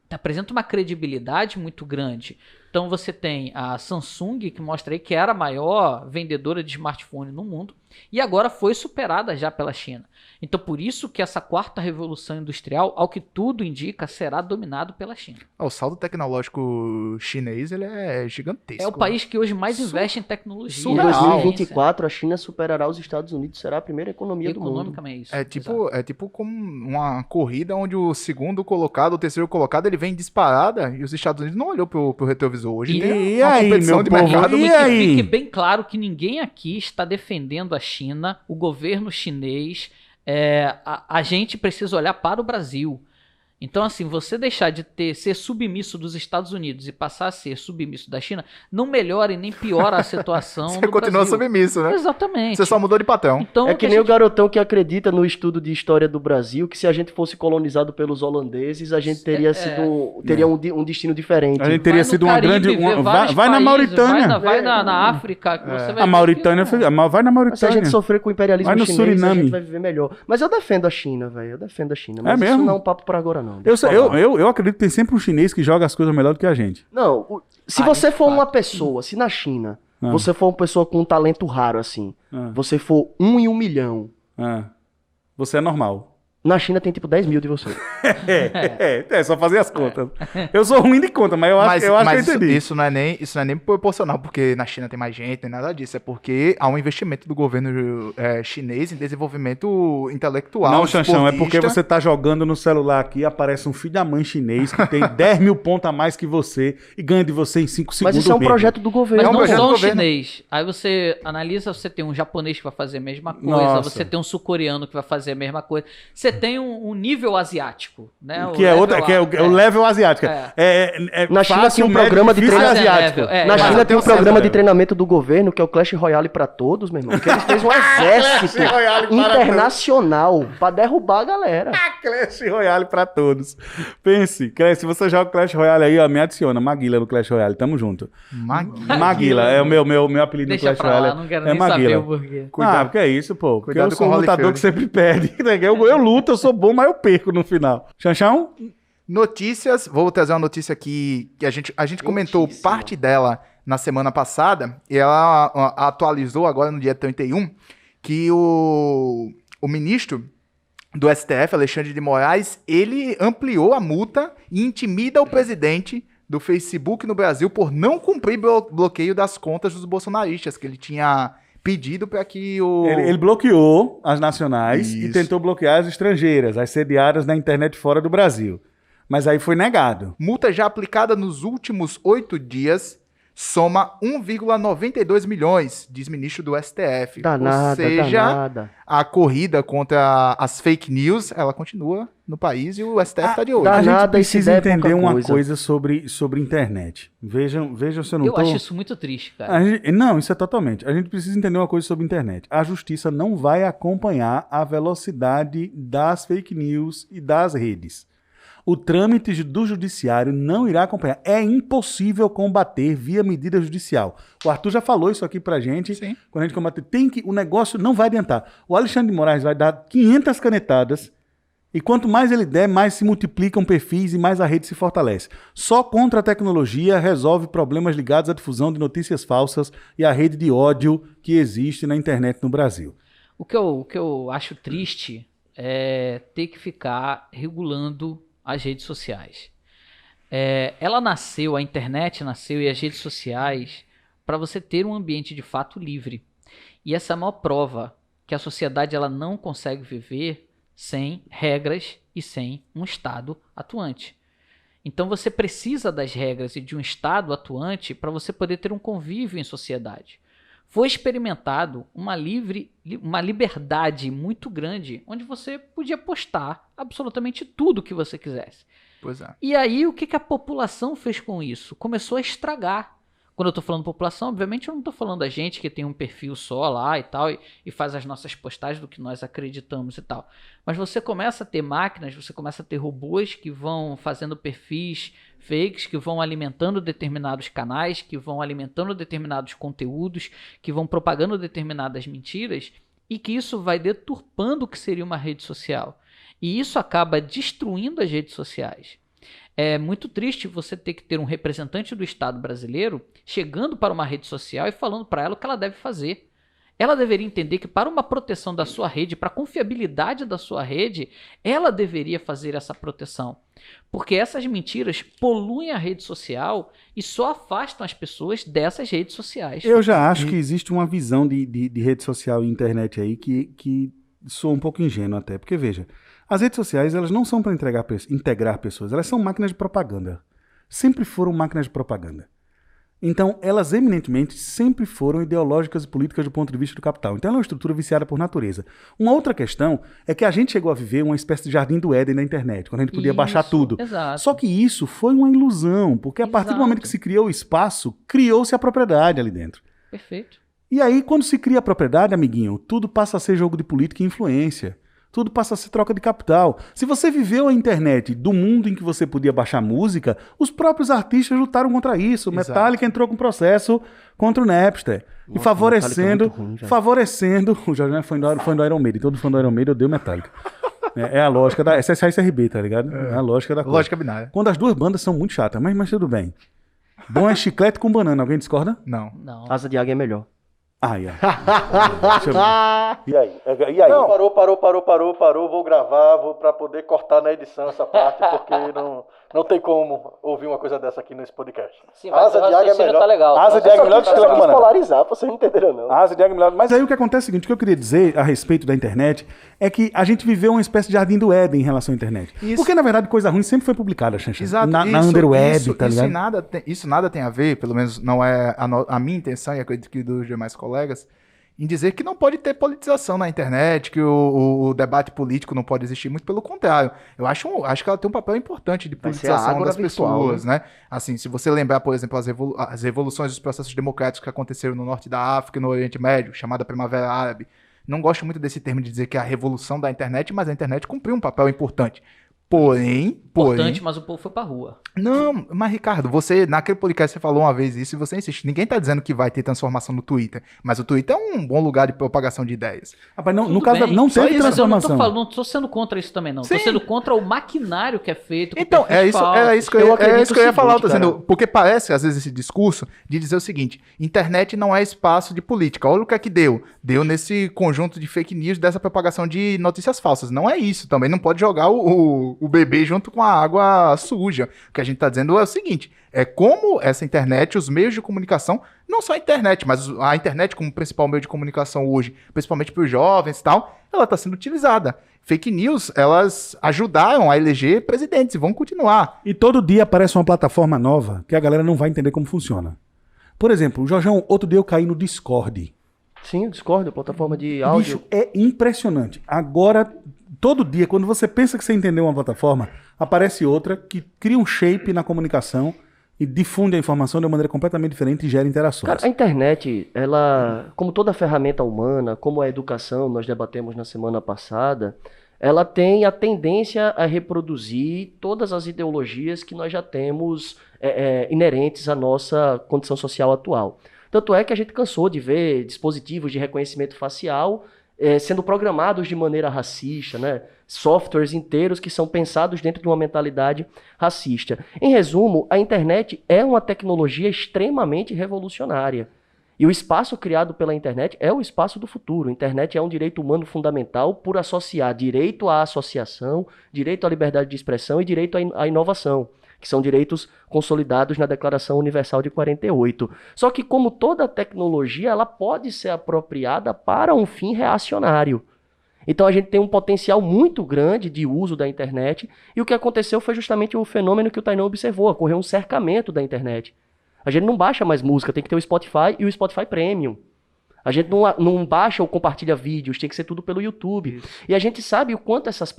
apresenta uma credibilidade muito grande. Então você tem a Samsung, que mostra aí que era a maior vendedora de smartphone no mundo, e agora foi superada já pela China. Então por isso que essa quarta revolução industrial, ao que tudo indica, será dominado pela China. O saldo tecnológico chinês, ele é gigantesco. É o país que hoje mais investe em tecnologia. Em Surreal. 2024, a China superará os Estados Unidos, será a primeira economia do mundo. Economicamente isso. É tipo como uma corrida onde o segundo colocado, o terceiro colocado, ele vem disparada e os Estados Unidos não olhou pro retrovisor. Hoje tem E uma aí, competição meu de povo? mercado. E Que aí? fique bem claro que ninguém aqui está defendendo a China, o governo chinês. A gente precisa olhar para o Brasil. Então, assim, você deixar de ser submisso dos Estados Unidos e passar a ser submisso da China não melhora e nem piora a situação Você do continua Brasil. submisso, né? Exatamente. Você só mudou de patrão. Então, É que nem o garotão que acredita no estudo de história do Brasil, que se a gente fosse colonizado pelos holandeses, a gente teria teria um destino diferente. A gente teria sido uma grande... Vai na Mauritânia. Vai na África. Que você vai A Mauritânia... ver que- Vai na Mas se a Mauritânia. gente sofrer com o imperialismo Vai no chinês, a Suriname. gente vai viver melhor. Mas eu defendo a China, velho. Eu defendo a China. Mas É isso mesmo? não é um papo pra agora, não. Deixa eu falar. Eu acredito que tem sempre um chinês que joga as coisas melhor do que a gente. Não, se Ah, você de for fato. uma pessoa, se na China, Ah. você for uma pessoa com um talento raro assim, Ah. você for 1 em 1 milhão, Você é normal. na China tem tipo 10 mil de você. É só fazer as contas. Eu sou ruim de conta, mas eu acho que eu entendi. Isso não é nem proporcional, porque na China tem mais gente, nem nada disso. É porque há um investimento do governo chinês em desenvolvimento intelectual. Não, Xanxão, é porque esportista. você tá jogando no celular aqui, aparece um filho da mãe chinês que tem 10 mil pontos a mais que você e ganha de você em 5 segundos. Mas isso é um mesmo. projeto do Mas governo. É um não projeto só do o governo. chinês. Aí você analisa, você tem um japonês que vai fazer a mesma coisa, Nossa. você tem um sul-coreano que vai fazer a mesma coisa. Você tem um nível asiático, né? Que é outra, que é o level asiático. Na China fácil, tem um médio, programa de difícil e treinamento. asiático. Na Mas China até tem um o programa César. de treinamento do governo, que é o Clash Royale pra todos, meu irmão. Que eles fez um exército Clash Royale para internacional pra derrubar a galera. Clash Royale pra todos. Pense, se você joga Clash Royale aí, ó, me adiciona. Maguila no Clash Royale, tamo junto. Maguila, é o meu apelido Deixa no Clash pra lá, Royale. não quero É nem saber Maguila. o porquê. Porque é isso, pô. Porque Cuidado eu sou com um o lutador Holyfield. que sempre perde. Eu luto, eu sou bom, mas eu perco no final. Xanxão? Notícias, vou trazer uma notícia aqui que a gente comentou parte dela na semana passada e ela atualizou agora no dia 31 que o ministro do STF, Alexandre de Moraes, ele ampliou a multa e intimida o presidente do Facebook no Brasil por não cumprir bloqueio das contas dos bolsonaristas, que ele tinha pedido para que o... Ele bloqueou as nacionais e Isso. tentou bloquear as estrangeiras, as sediadas na internet fora do Brasil. Mas aí foi negado. Multa já aplicada nos últimos 8 dias soma 1,92 milhões, diz ministro do STF. Danada, Ou seja, danada. a corrida contra as fake news, ela continua no país e o STF está de olho. dá A gente nada e se precisa der entender pouca uma coisa. coisa sobre internet. Vejam se eu não Eu tô... acho isso muito triste, cara. Não, isso é totalmente. A gente precisa entender uma coisa sobre internet. A justiça não vai acompanhar a velocidade das fake news e das redes. O trâmite do judiciário não irá acompanhar. É impossível combater via medida judicial. O Arthur já falou isso aqui pra gente. Sim. Quando a gente combater, o negócio não vai adiantar. O Alexandre de Moraes vai dar 500 canetadas e quanto mais ele der, mais se multiplicam perfis e mais a rede se fortalece. Só contra a tecnologia resolve problemas ligados à difusão de notícias falsas e à rede de ódio que existe na internet no Brasil. O que eu acho triste é ter que ficar regulando as redes sociais. A internet nasceu e as redes sociais para você ter um ambiente de fato livre. E essa é a maior prova que a sociedade ela não consegue viver sem regras e sem um Estado atuante. Então você precisa das regras e de um Estado atuante para você poder ter um convívio em sociedade. Foi experimentado uma liberdade muito grande, onde você podia postar absolutamente tudo que você quisesse. Pois é. E aí, o que a população fez com isso? Começou a estragar. Quando eu estou falando população, obviamente eu não estou falando da gente que tem um perfil só lá e tal, e faz as nossas postagens do que nós acreditamos e tal. Mas você começa a ter máquinas, você começa a ter robôs que vão fazendo perfis fakes, que vão alimentando determinados canais, que vão alimentando determinados conteúdos, que vão propagando determinadas mentiras, e que isso vai deturpando o que seria uma rede social. E isso acaba destruindo as redes sociais. É muito triste você ter que ter um representante do Estado brasileiro chegando para uma rede social e falando para ela o que ela deve fazer. Ela deveria entender que para uma proteção da sua rede, para a confiabilidade da sua rede, ela deveria fazer essa proteção. Porque essas mentiras poluem a rede social e só afastam as pessoas dessas redes sociais. Eu já acho que existe uma visão de rede social e internet aí que soa um pouco ingênua até. Porque, veja, as redes sociais elas não são para integrar pessoas, elas são máquinas de propaganda. Sempre foram máquinas de propaganda. Então, elas eminentemente sempre foram ideológicas e políticas do ponto de vista do capital. Então, ela é uma estrutura viciada por natureza. Uma outra questão é que a gente chegou a viver uma espécie de jardim do Éden na internet, quando a gente podia baixar tudo. Exato. Só que isso foi uma ilusão, porque a partir do momento que se criou o espaço, criou-se a propriedade ali dentro. Perfeito. E aí, quando se cria a propriedade, amiguinho, tudo passa a ser jogo de política e influência. Tudo passa a ser troca de capital. Se você viveu a internet do mundo em que você podia baixar música, os próprios artistas lutaram contra isso. Exato. Metallica entrou com processo contra o Napster. Nossa, E favorecendo... Metallica é muito ruim, favorecendo... O Jorge é fã do Iron Maiden. Todo fã do Iron Maiden odeia o Metallica. É a lógica da... Essa é a SRB, tá ligado? É a lógica da coisa. Lógica binária. Quando as duas bandas são muito chatas, mas tudo bem. Bom é chiclete com banana. Alguém discorda? Não. Não. Asa de águia é melhor. Ai, ai. E aí? Não, parou. Vou gravar, pra poder cortar na edição essa parte, porque não tem como ouvir uma coisa dessa aqui nesse podcast. Sim, mas o raciocínio tá legal. Asa de águia é melhor que chiclete com banana. polarizar, vocês não entenderam, não. Asa de águia é melhor. Mas aí o que acontece é o seguinte, o que eu queria dizer a respeito da internet é que a gente viveu uma espécie de jardim do Éden em relação à internet. Isso. Porque, na verdade, coisa ruim sempre foi publicada, Xanxa. Exato. Na Isso- Underweb, isso- tá isso ligado? isso nada tem a ver, pelo menos não é a minha intenção e acredito que dos demais colegas, em dizer que não pode ter politização na internet, que o debate político não pode existir, muito pelo contrário. Eu acho que ela tem um papel importante de Vai ser a politização ágora das virtual, pessoas, né? Assim, se você lembrar, por exemplo, as revoluções dos processos democráticos que aconteceram no norte da África e no Oriente Médio, chamada Primavera Árabe, não gosto muito desse termo de dizer que é a revolução da internet, mas a internet cumpriu um papel importante. Porém, Importante, mas o povo foi pra rua. não, mas Ricardo, você, naquele podcast você falou uma vez isso e você insiste. Ninguém tá dizendo que vai ter transformação no Twitter, mas o Twitter é um bom lugar de propagação de ideias. Rapaz, não, Tudo no caso, bem, não só teve isso, mas eu transformação. não tô sendo contra isso também, não. Sim. Tô sendo contra o maquinário que é feito. com Então, perfis falsos. era isso que eu acredito ia o falar, seguinte, tô dizendo, cara. porque parece, às vezes, esse discurso de dizer o seguinte, internet não é espaço de política. Olha o que é que deu. Deu nesse conjunto de fake news, dessa propagação de notícias falsas. Não é isso também, não pode jogar o bebê junto com a água suja. O que a gente tá dizendo é o seguinte, é como essa internet, os meios de comunicação, não só a internet, mas a internet como principal meio de comunicação hoje, principalmente para os jovens e tal, ela está sendo utilizada. Fake news, elas ajudaram a eleger presidentes e vão continuar. E todo dia aparece uma plataforma nova que a galera não vai entender como funciona. Por exemplo, Jorjão, outro dia eu caí no Discord. Sim, o Discord, a plataforma de áudio. Bicho, é impressionante. Agora, todo dia, quando você pensa que você entendeu uma plataforma, aparece outra que cria um shape na comunicação e difunde a informação de uma maneira completamente diferente e gera interações. Cara, a internet, ela, como toda ferramenta humana, como a educação, nós debatemos na semana passada, ela tem a tendência a reproduzir todas as ideologias que nós já temos inerentes à nossa condição social atual. Tanto é que a gente cansou de ver dispositivos de reconhecimento facial sendo programados de maneira racista, né? Softwares inteiros que são pensados dentro de uma mentalidade racista. Em resumo, a internet é uma tecnologia extremamente revolucionária. E o espaço criado pela internet é o espaço do futuro. A internet é um direito humano fundamental por associar direito à associação, direito à liberdade de expressão e direito à inovação, que são direitos consolidados na Declaração Universal de 48. Só que, como toda tecnologia, ela pode ser apropriada para um fim reacionário. Então a gente tem um potencial muito grande de uso da internet, e o que aconteceu foi justamente o fenômeno que o Tainan observou, ocorreu um cercamento da internet. A gente não baixa mais música, tem que ter o Spotify e o Spotify Premium. A gente não baixa ou compartilha vídeos, tem que ser tudo pelo YouTube. Isso. E a gente sabe o quanto essas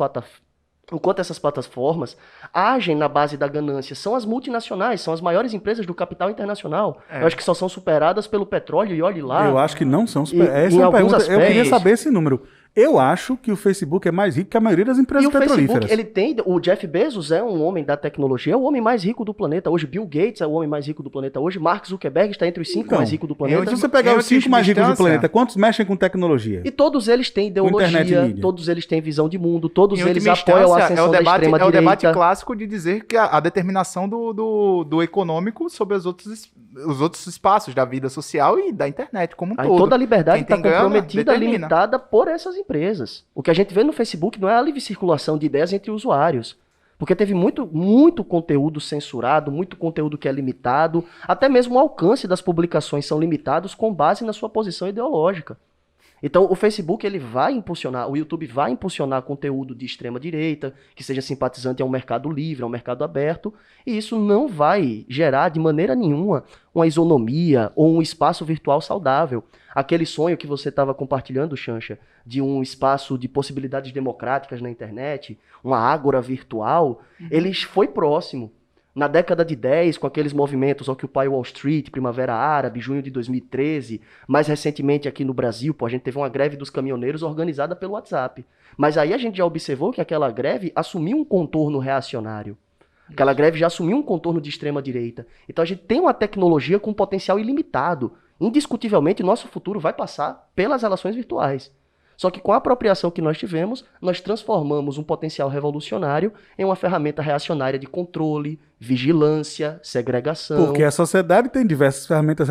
plataformas agem na base da ganância. São as multinacionais, são as maiores empresas do capital internacional. Eu acho que só são superadas pelo petróleo e olhe lá. Eu acho que não são superadas. Essa em é uma alguns pergunta, eu queria aspectos. saber esse número. Eu acho que o Facebook é mais rico que a maioria das empresas E o petrolíferas. Facebook, o Jeff Bezos é um homem da tecnologia, é o homem mais rico do planeta hoje. Bill Gates é o homem mais rico do planeta hoje. Mark Zuckerberg está entre os 5 Então, mais ricos do planeta. Se você pegar os 5 mais ricos do planeta, quantos mexem com tecnologia? E todos eles têm internet e ideologia, mídia. todos eles têm visão de mundo, todos Em eles última apoiam a instância, ascensão da extrema-direita. É o debate clássico de dizer que a determinação do econômico sobre os outros espaços da vida social e da internet como um Aí todo. toda a liberdade Quem está tem grana, comprometida, determina. limitada por essas empresas. O que a gente vê no Facebook não é a livre circulação de ideias entre usuários. Porque teve muito conteúdo censurado, muito conteúdo que é limitado, até mesmo o alcance das publicações são limitados com base na sua posição ideológica. Então o Facebook ele vai impulsionar, o YouTube vai impulsionar conteúdo de extrema direita, que seja simpatizante a um mercado livre, a um mercado aberto, e isso não vai gerar de maneira nenhuma uma isonomia ou um espaço virtual saudável. Aquele sonho que você estava compartilhando, Xancha, de um espaço de possibilidades democráticas na internet, uma ágora virtual, ele foi próximo. Na década de 10, com aqueles movimentos Occupy Wall Street, Primavera Árabe, junho de 2013, mais recentemente aqui no Brasil, a gente teve uma greve dos caminhoneiros organizada pelo WhatsApp. Mas aí a gente já observou que aquela greve assumiu um contorno reacionário. Aquela greve já assumiu um contorno de extrema-direita. Então a gente tem uma tecnologia com potencial ilimitado. Indiscutivelmente, nosso futuro vai passar pelas relações virtuais. Só que com a apropriação que nós tivemos, nós transformamos um potencial revolucionário em uma ferramenta reacionária de controle, vigilância, segregação. Porque a sociedade tem diversas ferramentas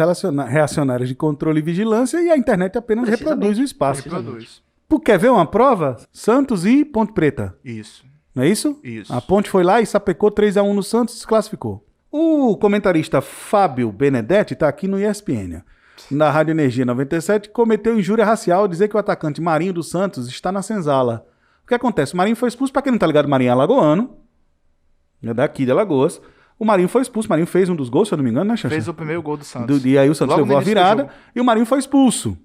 reacionárias de controle e vigilância e a internet apenas reproduz o espaço. Reproduz. Quer ver uma prova? Santos e Ponte Preta. Isso. Não é isso? Isso. A Ponte foi lá e sapecou 3-1 no Santos e se classificou. O comentarista Fábio Benedetti está aqui no ESPN. Na Rádio Energia 97, cometeu injúria racial ao dizer que o atacante Marinho dos Santos está na senzala. O que acontece? O Marinho foi expulso, para quem não tá ligado, o Marinho é alagoano, é daqui de Alagoas. O Marinho foi expulso, o Marinho fez um dos gols, se eu não me engano, né, Xaxá? Fez o primeiro gol do Santos. E aí o Santos Logo levou no a início do virada jogo. e o Marinho foi expulso.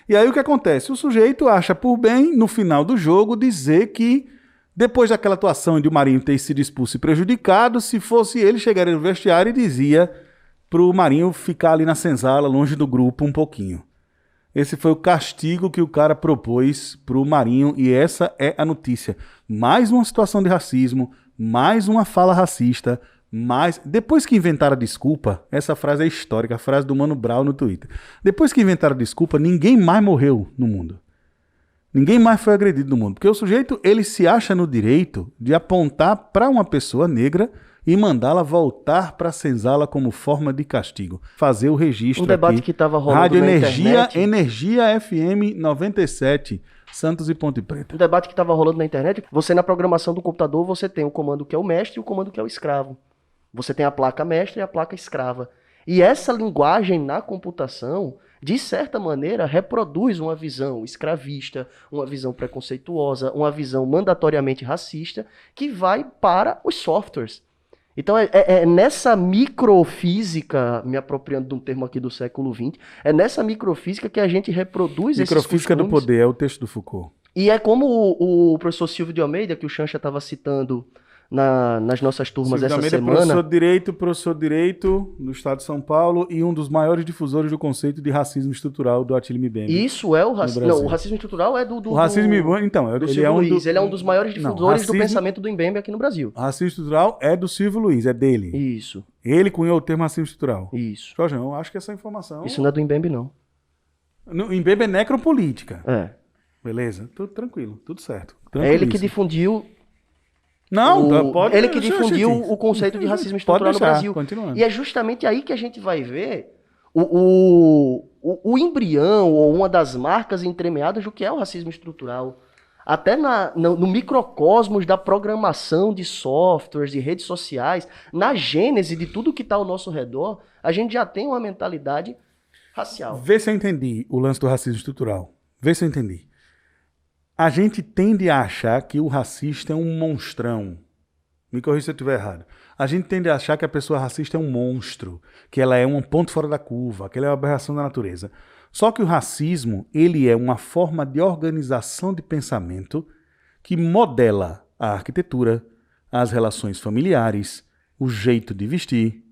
E aí o que acontece? O sujeito acha por bem, no final do jogo, dizer que depois daquela atuação de o Marinho ter sido expulso e prejudicado, se fosse ele, chegaria no vestiário e dizia pro Marinho ficar ali na senzala, longe do grupo um pouquinho. Esse foi o castigo que o cara propôs pro Marinho e essa é a notícia. Mais uma situação de racismo, mais uma fala racista, mais... Depois que inventaram a desculpa, essa frase é histórica, a frase do Mano Brown no Twitter. Depois que inventaram a desculpa, ninguém mais morreu no mundo. Ninguém mais foi agredido no mundo. Porque o sujeito, ele se acha no direito de apontar para uma pessoa negra e mandá-la voltar para a senzala como forma de castigo. Fazer o registro Um debate aqui. que estava rolando Rádio na Energia, internet. Energia FM 97, Santos e Ponte Preta. Um debate que estava rolando na internet, você na programação do computador, você tem o comando que é o mestre e o comando que é o escravo. Você tem a placa mestre e a placa escrava. E essa linguagem na computação, de certa maneira, reproduz uma visão escravista, uma visão preconceituosa, uma visão mandatoriamente racista, que vai para os softwares. Então é nessa microfísica, me apropriando de um termo aqui do século XX, é nessa microfísica que a gente reproduz esses Microfísica do costumes. Poder, é o texto do Foucault. E é como o professor Silvio de Almeida, que o Xancha estava citando nas nossas turmas Silvio essa Almeida é semana. professor de Direito no Estado de São Paulo e um dos maiores difusores do conceito de racismo estrutural do Attila Mbembe. Isso é o racismo. Brasil. Não, o racismo estrutural é do O racismo, então, do ele Silvio é um Luiz. do... Ele é um dos maiores difusores do racismo- pensamento do Mbembe aqui no Brasil. O racismo estrutural é do Silvio Luiz, é dele. Isso, Ele cunhou o termo racismo estrutural. isso. Jorge, eu acho que essa informação... Isso não é do Mbembe, não. Mbembe é necropolítica. É. Beleza? Tudo tranquilo, tudo certo. É ele que Tranquilíssimo. difundiu. Não, pode... Ele que difundiu o conceito de racismo estrutural no Brasil. Continuando. E é justamente aí que a gente vai ver o embrião ou uma das marcas entremeadas do que é o racismo estrutural. Até no microcosmos da programação de softwares, de redes sociais, na gênese de tudo que está ao nosso redor, a gente já tem uma mentalidade racial. Vê se eu entendi o lance do racismo estrutural. Vê se eu entendi. A gente tende a achar que o racista é um monstrão. Me corrija se eu estiver errado. A gente tende a achar que a pessoa racista é um monstro, que ela é um ponto fora da curva, que ela é uma aberração da natureza. Só que o racismo, ele é uma forma de organização de pensamento que modela a arquitetura, as relações familiares, o jeito de vestir,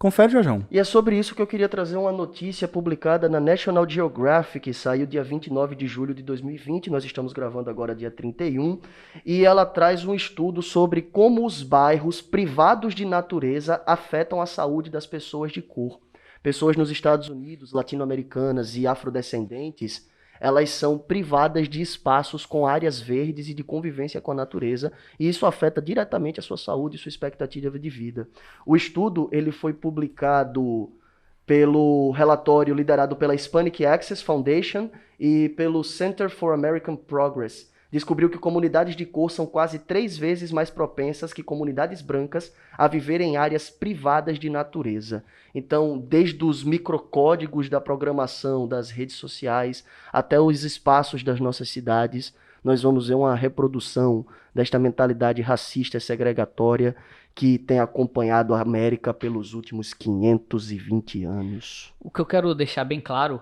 Confere, Jorjão. E é sobre isso que eu queria trazer uma notícia publicada na National Geographic, saiu dia 29 de julho de 2020, nós estamos gravando agora dia 31, e ela traz um estudo sobre como os bairros privados de natureza afetam a saúde das pessoas de cor. Pessoas nos Estados Unidos, latino-americanas e afrodescendentes, elas são privadas de espaços com áreas verdes e de convivência com a natureza, e isso afeta diretamente a sua saúde e sua expectativa de vida. O estudo ele foi publicado pelo relatório liderado pela Hispanic Access Foundation e pelo Center for American Progress. Descobriu que comunidades de cor são quase 3 vezes mais propensas que comunidades brancas a viver em áreas privadas de natureza. Então, desde os microcódigos da programação, das redes sociais, até os espaços das nossas cidades, nós vamos ver uma reprodução desta mentalidade racista e segregatória que tem acompanhado a América pelos últimos 520 anos. O que eu quero deixar bem claro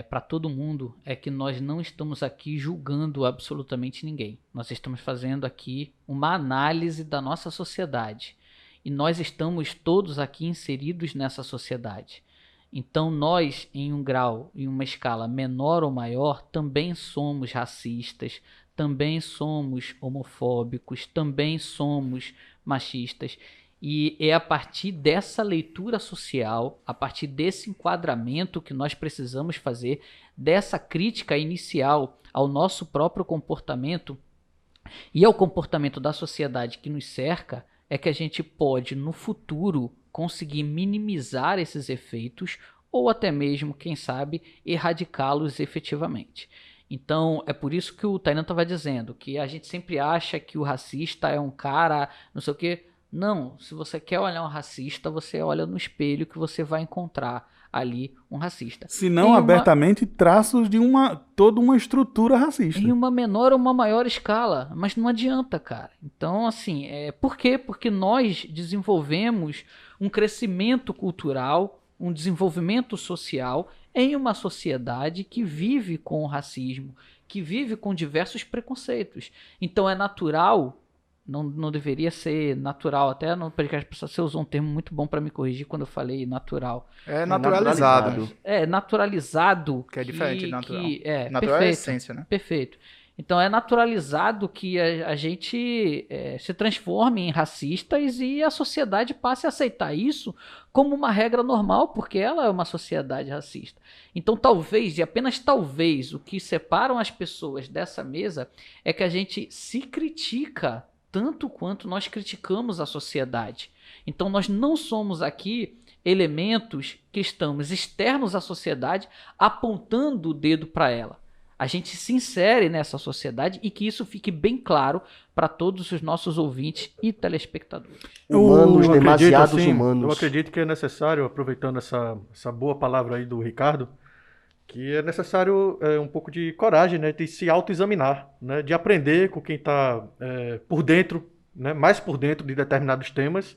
para todo mundo é que nós não estamos aqui julgando absolutamente ninguém. Nós estamos fazendo aqui uma análise da nossa sociedade. E nós estamos todos aqui inseridos nessa sociedade. Então nós, em um grau, em uma escala menor ou maior, também somos racistas, também somos homofóbicos, também somos machistas. E é a partir dessa leitura social, a partir desse enquadramento que nós precisamos fazer, dessa crítica inicial ao nosso próprio comportamento e ao comportamento da sociedade que nos cerca, é que a gente pode, no futuro, conseguir minimizar esses efeitos ou até mesmo, quem sabe, erradicá-los efetivamente. Então, é por isso que o Tainan estava dizendo, que a gente sempre acha que o racista é um cara, não sei o quê. Não, se você quer olhar um racista, você olha no espelho que você vai encontrar ali um racista. Se não abertamente, traços de toda uma estrutura racista. Em uma menor ou uma maior escala, mas não adianta, cara. Então, assim, por quê? Porque nós desenvolvemos um crescimento cultural, um desenvolvimento social em uma sociedade que vive com o racismo, que vive com diversos preconceitos. Então é natural, não deveria ser natural, até no podcast você usou um termo muito bom para me corrigir quando eu falei natural. É naturalizado. É naturalizado. Que é diferente de natural. Natural perfeito, é a essência, né? Perfeito. Então é naturalizado que a gente se transforme em racistas e a sociedade passe a aceitar isso como uma regra normal, porque ela é uma sociedade racista. Então talvez, e apenas talvez, o que separam as pessoas dessa mesa é que a gente se critica tanto quanto nós criticamos a sociedade. Então nós não somos aqui elementos que estamos externos à sociedade apontando o dedo para ela. A gente se insere nessa sociedade e que isso fique bem claro para todos os nossos ouvintes e telespectadores. Humanos, demasiados humanos. Eu acredito que é necessário, aproveitando essa boa palavra aí do Ricardo, que é necessário um pouco de coragem, né, de se autoexaminar, né, de aprender com quem está por dentro, né, mais por dentro de determinados temas,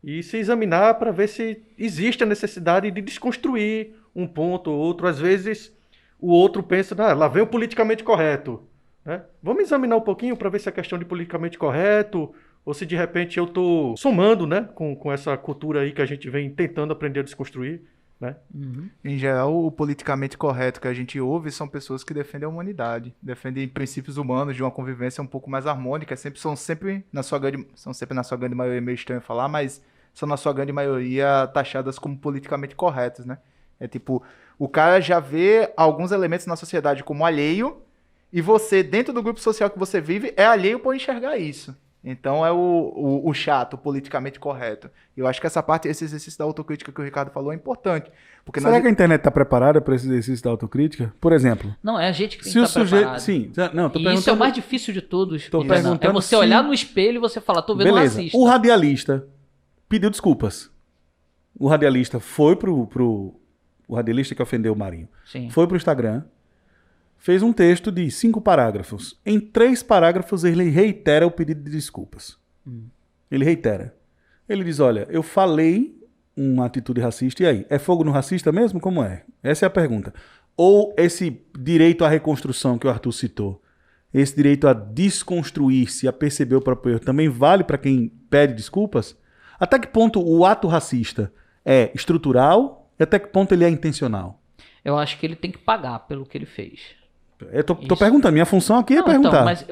e se examinar para ver se existe a necessidade de desconstruir um ponto ou outro. Às vezes o outro pensa, lá vem o politicamente correto, né? Vamos examinar um pouquinho para ver se é questão de politicamente correto ou se de repente eu estou somando, né, com essa cultura aí que a gente vem tentando aprender a desconstruir, né? Uhum. Em geral, o politicamente correto que a gente ouve são pessoas que defendem a humanidade, defendem princípios humanos de uma convivência um pouco mais harmônica. São sempre na sua grande maioria, meio estranho falar, mas são na sua grande maioria taxadas como politicamente corretas, né? É tipo, o cara já vê alguns elementos na sociedade como alheio, e você, dentro do grupo social que você vive, é alheio por enxergar isso. Então é o chato, o politicamente correto. E eu acho que esse exercício da autocrítica que o Ricardo falou é importante. Porque será que a internet está preparada para esse exercício da autocrítica? Por exemplo... Não, é a gente que tem que estar preparado. Sim, não, tô e isso é o mais difícil de todos. É você olhar no espelho e você falar, tô vendo um racista. O radialista pediu desculpas. O radialista foi o radialista que ofendeu o Marinho. Sim. Foi pro Instagram, fez um texto de 5 parágrafos. Em 3 parágrafos ele reitera o pedido de desculpas. Ele reitera. Ele diz, olha, eu falei uma atitude racista, e aí? É fogo no racista mesmo? Como é? Essa é a pergunta. Ou esse direito à reconstrução que o Arthur citou, esse direito a desconstruir-se, a perceber o próprio erro, também vale para quem pede desculpas? Até que ponto o ato racista é estrutural e até que ponto ele é intencional? Eu acho que ele tem que pagar pelo que ele fez. Eu tô perguntando, minha função aqui é Não, perguntar. então, mas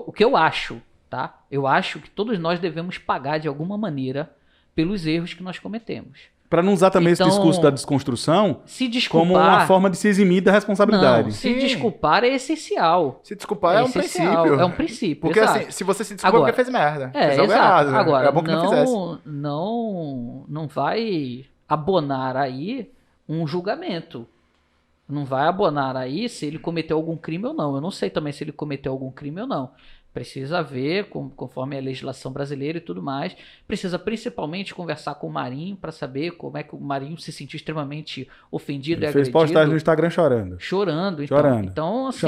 o que eu acho, tá? Eu acho que todos nós devemos pagar de alguma maneira pelos erros que nós cometemos. Para não usar também Então, esse discurso da desconstrução Se desculpar... como uma forma de se eximir da responsabilidade. Não, se desculpar é essencial. Se desculpar é um essencial, princípio. É um princípio, Porque exato. assim, se você se desculpa Agora, porque fez merda. É, fez algo exato. errado. Né? Agora, É bom que não fizesse. não vai abonar aí um julgamento. Não vai abonar aí se ele cometeu algum crime ou não. Eu não sei também se ele cometeu algum crime ou não. Precisa ver, conforme a legislação brasileira e tudo mais. Precisa principalmente conversar com o Marinho para saber como é que o Marinho se sentiu extremamente ofendido Ele e fez agredido. postagem no Instagram chorando. Chorando. Então, assim,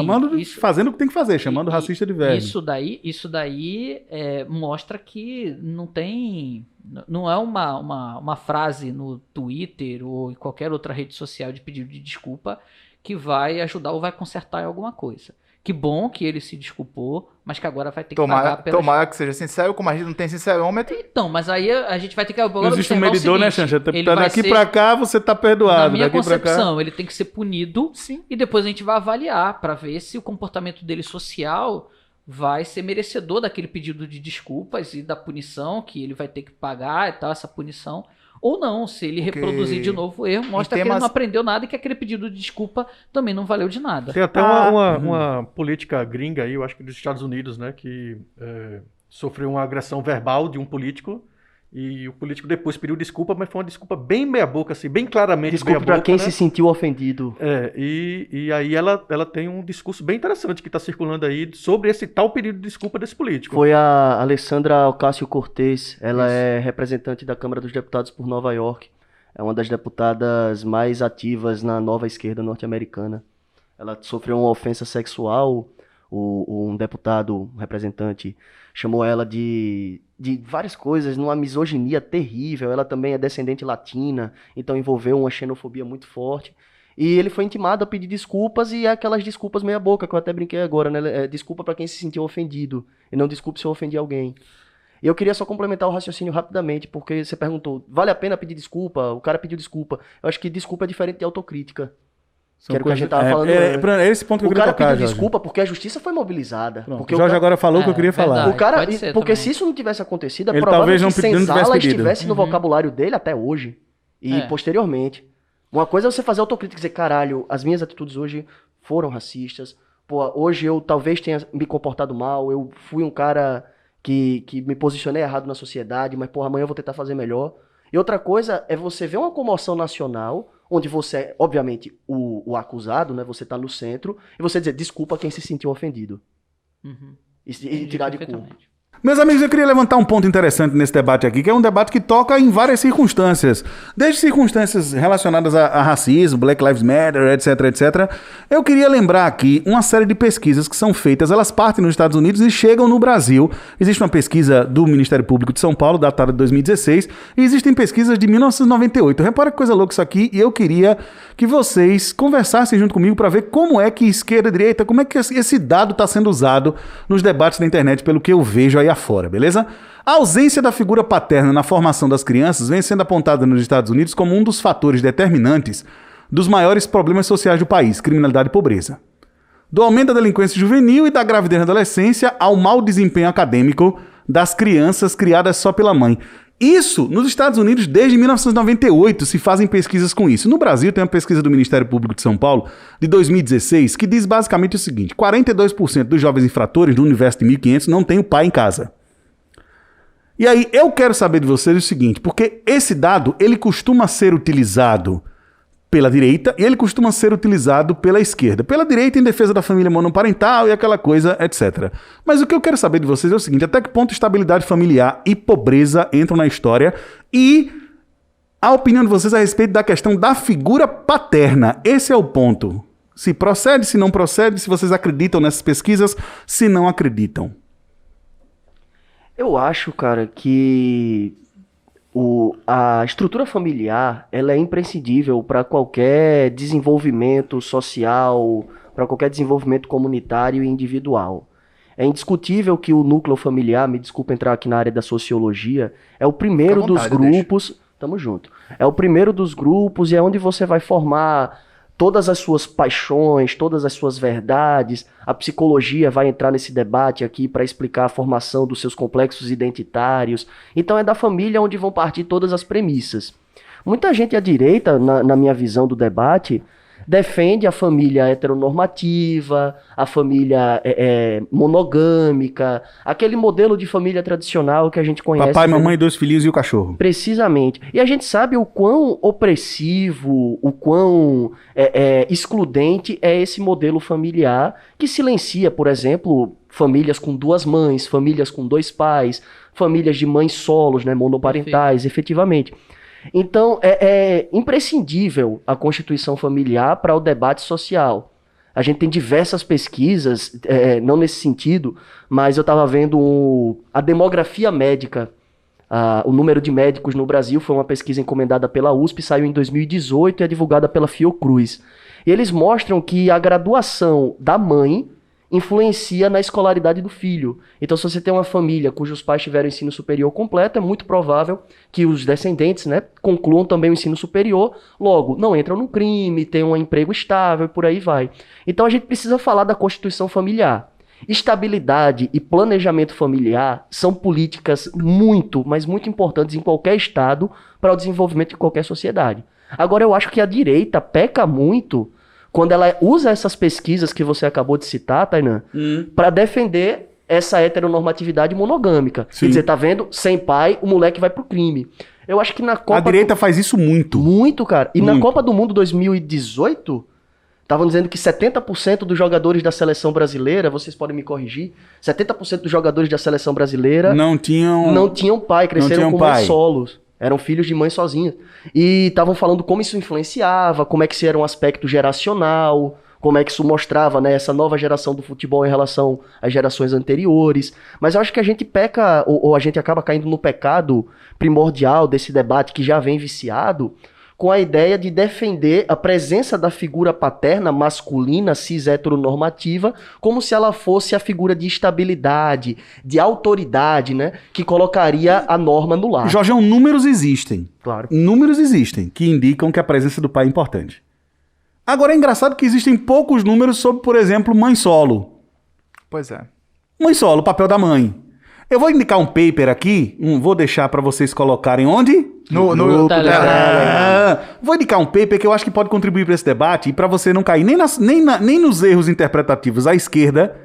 Fazendo o que tem que fazer, chamando o racista de velho. Isso daí mostra que não é uma frase no Twitter ou em qualquer outra rede social de pedido de desculpa que vai ajudar ou vai consertar em alguma coisa. Que bom que ele se desculpou, mas que agora vai ter que pagar pelas... Tomara que seja sincero, como a gente não tem sincerômetro. Então, mas aí a gente vai ter que agora Não existe um medidor, né, Xancha? ele vai Daqui ser- pra cá você tá perdoado. Na minha Daqui pra cá... concepção, ele tem que ser punido. Sim. E depois a gente vai avaliar para ver se o comportamento dele social vai ser merecedor daquele pedido de desculpas e da punição que ele vai ter que pagar e tal, essa punição. Ou não, se ele Porque reproduzir de novo o erro, mostra que ele não aprendeu nada e que aquele pedido de desculpa também não valeu de nada. Tem até uma política gringa aí, eu acho que dos Estados Unidos, né, que sofreu uma agressão verbal de um político e o político depois pediu desculpa, mas foi uma desculpa bem meia-boca, assim, bem claramente Desculpa meia-boca, pra quem né? se sentiu ofendido. E aí ela tem um discurso bem interessante que está circulando aí sobre esse tal pedido de desculpa desse político. Foi a Alessandra Ocasio-Cortez, ela é representante da Câmara dos Deputados por Nova York. É uma das deputadas mais ativas na nova esquerda norte-americana. Ela sofreu uma ofensa sexual, um deputado, um representante, chamou ela de várias coisas, numa misoginia terrível. Ela também é descendente latina, então envolveu uma xenofobia muito forte. E ele foi intimado a pedir desculpas, e é aquelas desculpas meia boca, que eu até brinquei agora, né? Desculpa pra quem se sentiu ofendido, e não desculpe se eu ofendi alguém. E eu queria só complementar o raciocínio rapidamente, porque você perguntou, vale a pena pedir desculpa? O cara pediu desculpa. Eu acho que desculpa é diferente de autocrítica. Que era o que a gente tava falando. É esse ponto que eu queria O cara tocar, pediu Jorge. desculpa porque a justiça foi mobilizada. Pronto, Porque o Jorge agora falou o que eu É, queria falar. verdade. o cara, Pode ser porque também. se isso não tivesse acontecido, é Ele provável talvez que não tivesse senzala pedido. estivesse no vocabulário dele até hoje. E posteriormente. Uma coisa é você fazer autocrítica e dizer, caralho, as minhas atitudes hoje foram racistas. Pô, hoje eu talvez tenha me comportado mal, eu fui um cara que me posicionei errado na sociedade, mas, porra, amanhã eu vou tentar fazer melhor. E outra coisa é você ver uma comoção nacional, onde você é, obviamente, o acusado, né? Você tá no centro, e você dizer, desculpa quem se sentiu ofendido. E tirar de cu. Perfeitamente. Meus amigos, eu queria levantar um ponto interessante nesse debate aqui, que é um debate que toca em várias circunstâncias. Desde circunstâncias relacionadas a racismo, Black Lives Matter, etc, etc. Eu queria lembrar aqui uma série de pesquisas que são feitas, elas partem nos Estados Unidos e chegam no Brasil. Existe uma pesquisa do Ministério Público de São Paulo, datada de 2016, e existem pesquisas de 1998. Repara que coisa louca isso aqui, e eu queria que vocês conversassem junto comigo para ver como é que esquerda e direita, como é que esse dado está sendo usado nos debates da internet, pelo que eu vejo aí afora, beleza? A ausência da figura paterna na formação das crianças vem sendo apontada nos Estados Unidos como um dos fatores determinantes dos maiores problemas sociais do país, criminalidade e pobreza. Do aumento da delinquência juvenil e da gravidez na adolescência ao mau desempenho acadêmico das crianças criadas só pela mãe. Isso, nos Estados Unidos, desde 1998, se fazem pesquisas com isso. No Brasil, tem uma pesquisa do Ministério Público de São Paulo, de 2016, que diz basicamente o seguinte: 42% dos jovens infratores do universo de 1.500 não têm o pai em casa. E aí, eu quero saber de vocês o seguinte, porque esse dado, ele costuma ser utilizado pela direita e ele costuma ser utilizado pela esquerda. Pela direita em defesa da família monoparental e aquela coisa, etc. Mas o que eu quero saber de vocês é o seguinte: até que ponto estabilidade familiar e pobreza entram na história, e a opinião de vocês a respeito da questão da figura paterna. Esse é o ponto. Se procede, se não procede, se vocês acreditam nessas pesquisas, se não acreditam. Eu acho, cara, que a estrutura familiar, ela é imprescindível para qualquer desenvolvimento social, para qualquer desenvolvimento comunitário e individual. É indiscutível que o núcleo familiar, me desculpa entrar aqui na área da sociologia, é o primeiro dos grupos, Tamo junto. É o primeiro dos grupos e é onde você vai formar todas as suas paixões, todas as suas verdades. A psicologia vai entrar nesse debate aqui para explicar a formação dos seus complexos identitários. Então é da família onde vão partir todas as premissas. Muita gente à direita, na minha visão do debate, defende a família heteronormativa, a família monogâmica, aquele modelo de família tradicional que a gente conhece. Papai, mamãe, 2 filhinhos e o cachorro. Precisamente. E a gente sabe o quão opressivo, o quão excludente é esse modelo familiar que silencia, por exemplo, famílias com 2 mães, famílias com 2 pais, famílias de mães solos, né, monoparentais, efetivamente. Então, é imprescindível a constituição familiar para o debate social. A gente tem diversas pesquisas, não nesse sentido, mas eu estava vendo a demografia médica. O número de médicos no Brasil foi uma pesquisa encomendada pela USP, saiu em 2018 e é divulgada pela Fiocruz. E eles mostram que a graduação da mãe influencia na escolaridade do filho. Então, se você tem uma família cujos pais tiveram ensino superior completo, é muito provável que os descendentes, né, concluam também o ensino superior, logo, não entram no crime, têm um emprego estável e por aí vai. Então, a gente precisa falar da constituição familiar. Estabilidade e planejamento familiar são políticas muito, mas muito importantes em qualquer estado para o desenvolvimento de qualquer sociedade. Agora, eu acho que a direita peca muito quando ela usa essas pesquisas que você acabou de citar, Tainan, para defender essa heteronormatividade monogâmica. Sim. Quer dizer, tá vendo? Sem pai, o moleque vai pro crime. Eu acho que na Copa... A direita faz isso muito. Muito, cara. E Muito. na Copa do Mundo 2018, estavam dizendo que 70% dos jogadores da seleção brasileira, vocês podem me corrigir, 70% dos jogadores da seleção brasileira Não tinham pai, cresceram tinham com pai. mães solos. Eram filhos de mães sozinhas. E estavam falando como isso influenciava, como é que isso era um aspecto geracional, como é que isso mostrava, né, essa nova geração do futebol em relação às gerações anteriores. Mas eu acho que a gente peca, ou a gente acaba caindo no pecado primordial desse debate que já vem viciado, com a ideia de defender a presença da figura paterna masculina cis heteronormativa como se ela fosse a figura de estabilidade, de autoridade, né, que colocaria a norma no lar. Jorgeão, números existem. Claro. Números existem que indicam que a presença do pai é importante. Agora é engraçado que existem poucos números sobre, por exemplo, mãe solo. Pois é. Mãe solo, o papel da mãe. Eu vou indicar um paper aqui, vou deixar para vocês colocarem onde? No Telegram. Vou indicar um paper que eu acho que pode contribuir para esse debate e para você não cair nem nos erros interpretativos à esquerda,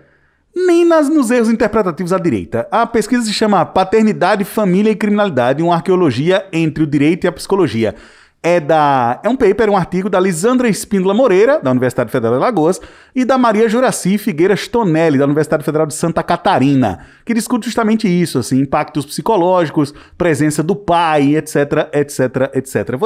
nem nos erros interpretativos à direita. A pesquisa se chama Paternidade, Família e Criminalidade, uma arqueologia entre o direito e a psicologia. É um paper, um artigo da Lisandra Espíndola Moreira, da Universidade Federal de Alagoas, e da Maria Juraci Figueiras Tonelli, da Universidade Federal de Santa Catarina, que discute justamente isso, assim, impactos psicológicos, presença do pai, etc, etc, etc.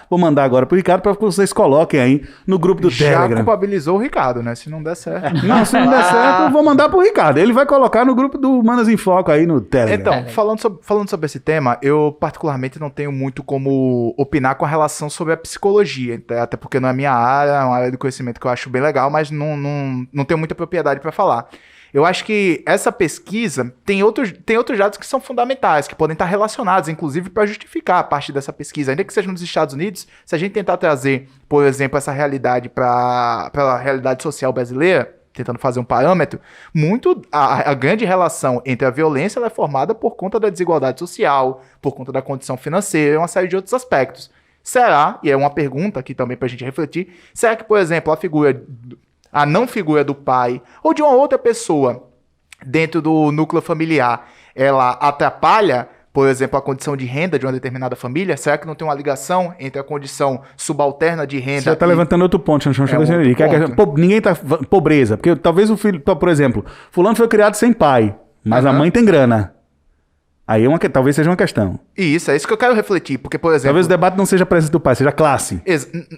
Vou mandar agora pro Ricardo para que vocês coloquem aí no grupo do Já Telegram. culpabilizou o Ricardo, né? Se não der certo. Não, se não der certo, eu vou mandar pro Ricardo. Ele vai colocar no grupo do Manas em Foco aí no Telegram. Então, falando sobre esse tema, eu particularmente não tenho muito como opinar com a relação sobre a psicologia, até porque não é minha área, é uma área de conhecimento que eu acho bem legal, mas não tenho muita propriedade para falar. Eu acho que essa pesquisa tem outros dados que são fundamentais, que podem estar relacionados, inclusive, para justificar a parte dessa pesquisa. Ainda que seja nos Estados Unidos, se a gente tentar trazer, por exemplo, essa realidade para a realidade social brasileira, tentando fazer um parâmetro, a grande relação entre a violência ela é formada por conta da desigualdade social, por conta da condição financeira e uma série de outros aspectos. Será, e é uma pergunta aqui também para a gente refletir, será que, por exemplo, a não figura do pai ou de uma outra pessoa dentro do núcleo familiar, ela atrapalha, por exemplo, a condição de renda de uma determinada família? Será que não tem uma ligação entre a condição subalterna de renda? Você está levantando outro ponto, ninguém tá pobreza, porque talvez o filho, por exemplo, fulano foi criado sem pai, mas a mãe tem grana. Aí talvez seja uma questão. Isso, é isso que eu quero refletir, porque, por exemplo... Talvez o debate não seja a presença do pai, seja a classe.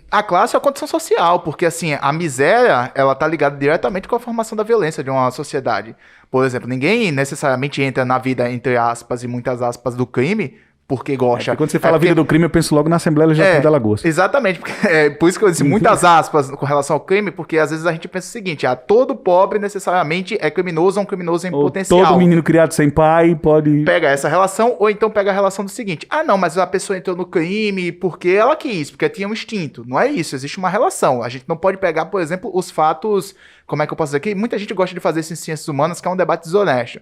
A classe é a condição social, porque, assim, a miséria, ela tá ligada diretamente com a formação da violência de uma sociedade. Por exemplo, ninguém necessariamente entra na vida, entre aspas e muitas aspas, do crime porque gosta. Quando você fala vida do crime, eu penso logo na Assembleia Legislativa de Alagoas. Exatamente, porque, por isso que eu disse muitas aspas com relação ao crime, porque às vezes a gente pensa o seguinte, todo pobre necessariamente é criminoso ou um criminoso em potencial. Todo menino criado sem pai pode... Pega essa relação, ou então pega a relação do seguinte, não, mas a pessoa entrou no crime porque ela quis, porque tinha um instinto. Não é isso, existe uma relação. A gente não pode pegar, por exemplo, os fatos, como é que eu posso dizer aqui? Muita gente gosta de fazer isso em ciências humanas, que é um debate desonesto.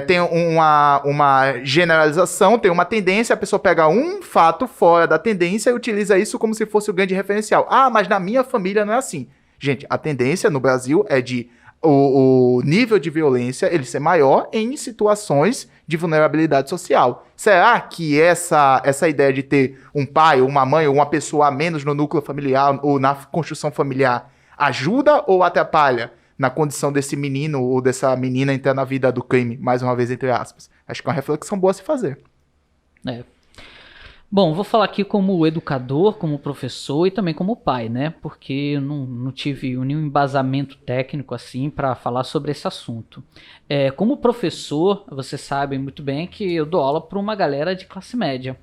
Tem uma generalização, tem uma tendência, a pessoa pega um fato fora da tendência e utiliza isso como se fosse o grande referencial. Mas na minha família não é assim. Gente, a tendência no Brasil é de o nível de violência ele ser maior em situações de vulnerabilidade social. Será que essa ideia de ter um pai, ou uma mãe, ou uma pessoa a menos no núcleo familiar ou na construção familiar ajuda ou atrapalha na condição desse menino ou dessa menina entrar na vida do crime, mais uma vez, entre aspas? Acho que é uma reflexão boa a se fazer. Bom, vou falar aqui como educador, como professor e também como pai, né? Porque eu não tive nenhum embasamento técnico assim para falar sobre esse assunto. Como professor, você sabe muito bem que eu dou aula para uma galera de classe média.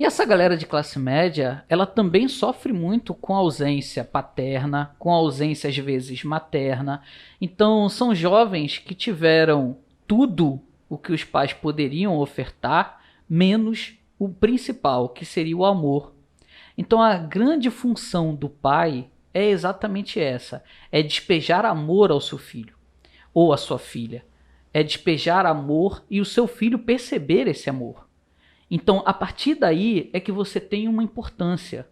E essa galera de classe média, ela também sofre muito com a ausência paterna, com a ausência às vezes materna. Então são jovens que tiveram tudo o que os pais poderiam ofertar, menos o principal, que seria o amor. Então a grande função do pai é exatamente essa, é despejar amor ao seu filho ou à sua filha. É despejar amor e o seu filho perceber esse amor. Então, a partir daí é que você tem uma importância.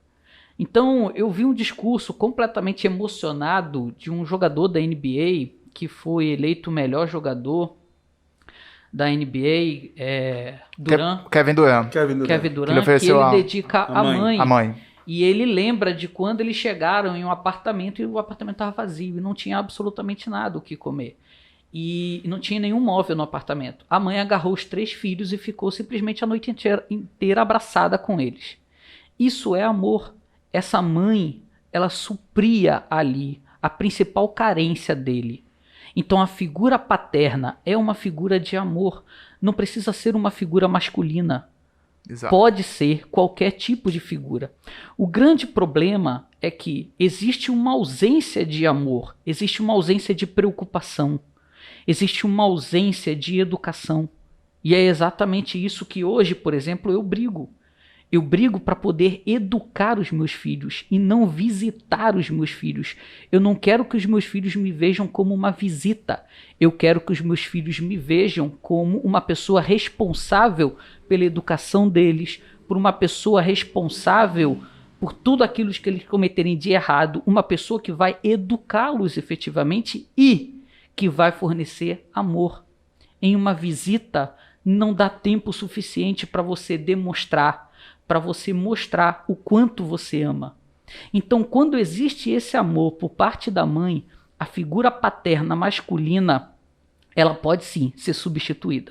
Então, eu vi um discurso completamente emocionado de um jogador da NBA que foi eleito o melhor jogador da NBA, Kevin Durant. Que ele dedica à mãe. A mãe. E ele lembra de quando eles chegaram em um apartamento e o apartamento estava vazio e não tinha absolutamente nada o que comer. E não tinha nenhum móvel no apartamento. A mãe agarrou os 3 filhos e ficou simplesmente a noite inteira abraçada com eles. Isso é amor. Essa mãe, ela supria ali a principal carência dele. Então a figura paterna é uma figura de amor. Não precisa ser uma figura masculina. Exato. Pode ser qualquer tipo de figura. O grande problema é que existe uma ausência de amor, existe uma ausência de preocupação. Existe uma ausência de educação. E é exatamente isso que hoje, por exemplo, eu brigo. Eu brigo para poder educar os meus filhos e não visitar os meus filhos. Eu não quero que os meus filhos me vejam como uma visita. Eu quero que os meus filhos me vejam como uma pessoa responsável pela educação deles, por uma pessoa responsável por tudo aquilo que eles cometerem de errado, uma pessoa que vai educá-los efetivamente e que vai fornecer amor. Em uma visita, não dá tempo suficiente para você demonstrar, para você mostrar o quanto você ama. Então, quando existe esse amor por parte da mãe, a figura paterna masculina, ela pode sim ser substituída.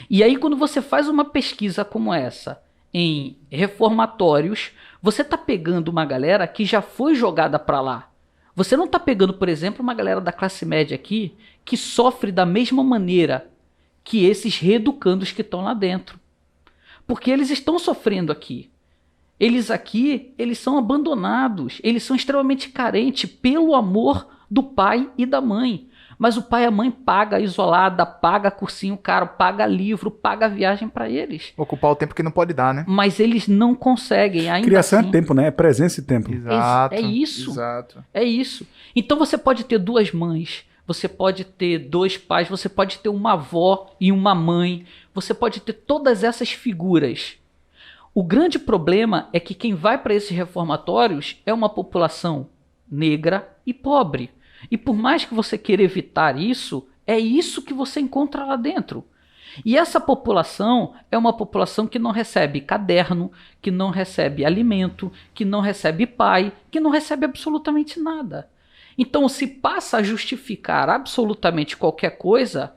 E aí, quando você faz uma pesquisa como essa, em reformatórios, você está pegando uma galera que já foi jogada para lá. Você não está pegando, por exemplo, uma galera da classe média aqui que sofre da mesma maneira que esses reeducandos que estão lá dentro. Porque eles estão sofrendo aqui. Eles são abandonados, eles são extremamente carentes pelo amor do pai e da mãe. Mas o pai e a mãe paga isolada, paga cursinho caro, paga livro, paga viagem para eles. Ocupar o tempo que não pode dar, né? Mas eles não conseguem ainda. Criação assim. É tempo, né? É presença e tempo. Exato. É isso. Exato. É isso. Então você pode ter 2 mães, você pode ter 2 pais, você pode ter uma avó e uma mãe, você pode ter todas essas figuras. O grande problema é que quem vai para esses reformatórios é uma população negra e pobre. E por mais que você queira evitar isso, é isso que você encontra lá dentro. E essa população é uma população que não recebe caderno, que não recebe alimento, que não recebe pai, que não recebe absolutamente nada. Então se passa a justificar absolutamente qualquer coisa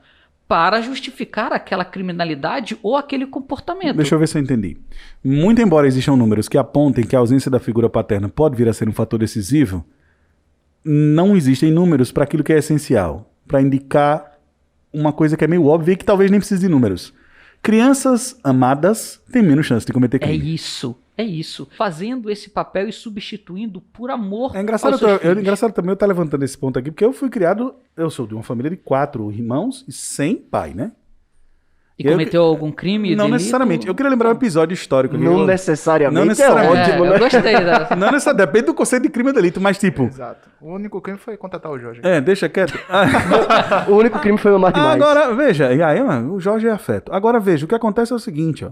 para justificar aquela criminalidade ou aquele comportamento. Deixa eu ver se eu entendi. Muito embora existam números que apontem que a ausência da figura paterna pode vir a ser um fator decisivo, não existem números para aquilo que é essencial, para indicar uma coisa que é meio óbvia e que talvez nem precise de números, Crianças amadas têm menos chance de cometer É crime. isso. Fazendo esse papel e substituindo por amor É engraçado, aos seus filhos. engraçado também eu estar levantando esse ponto aqui, porque eu fui criado, eu sou de uma família de 4 irmãos e sem pai, né? E cometeu algum crime? Não delito? necessariamente. Eu queria lembrar um episódio histórico. aqui. Não Eu- necessariamente, Não necessariamente. é ótimo, eu né? gostei dessa. Não necessariamente, depende do conceito de crime ou delito, mas tipo... Exato. O único crime foi contratar o Jorge. Deixa quieto. O único crime foi amar demais. Agora, veja, e aí, mano, o Jorge é afeto. Agora, veja, o que acontece é o seguinte, ó.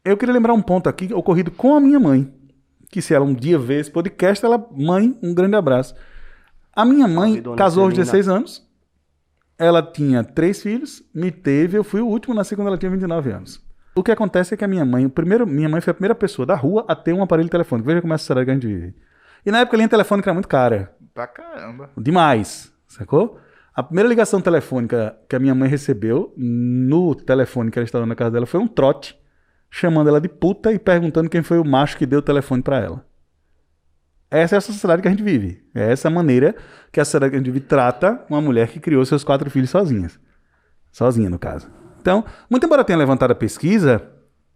Eu queria lembrar um ponto aqui ocorrido com a minha mãe. Que se ela um dia ver esse podcast, mãe, um grande abraço. A minha mãe Salve, dona casou aos Celina. 16 anos. Ela tinha 3 filhos, me teve, eu fui o último, nasci quando ela tinha 29 anos. O que acontece é que minha mãe foi a primeira pessoa da rua a ter um aparelho telefônico. Veja como é essa sociedade que a gente vive. E na época a linha telefônica era muito cara. Pra caramba. Demais, sacou? A primeira ligação telefônica que a minha mãe recebeu no telefone que ela estava na casa dela foi um trote, chamando ela de puta e perguntando quem foi o macho que deu o telefone pra ela. Essa é a sociedade que a gente vive. É essa maneira que a sociedade que a gente vive trata uma mulher que criou seus 4 filhos sozinhas. Sozinha, no caso. Então, muito embora eu tenha levantado a pesquisa,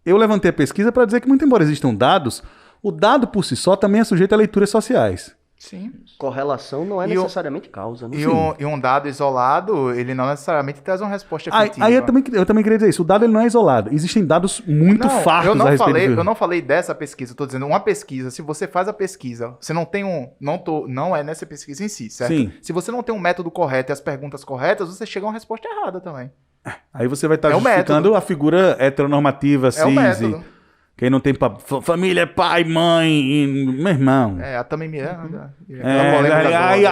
eu levantei a pesquisa para dizer que, muito embora existam dados, o dado por si só também é sujeito a leituras sociais. Sim. Correlação não é E o- necessariamente causa, né? E um dado isolado, ele não necessariamente traz uma resposta Aí, efetiva. aí eu também queria dizer isso. O dado ele não é isolado. Existem dados muito fartos eu não a respeito falei, do... eu não falei dessa pesquisa, eu tô dizendo uma pesquisa. Se você faz a pesquisa, você não tem não é nessa pesquisa em si, certo? Sim. Se você não tem um método correto e as perguntas corretas, você chega a uma resposta errada também. Aí você vai estar É o justificando método. a figura heteronormativa, É o cis, método. quem não tem família, é pai, mãe, meu irmão. É, a Tami Miranda.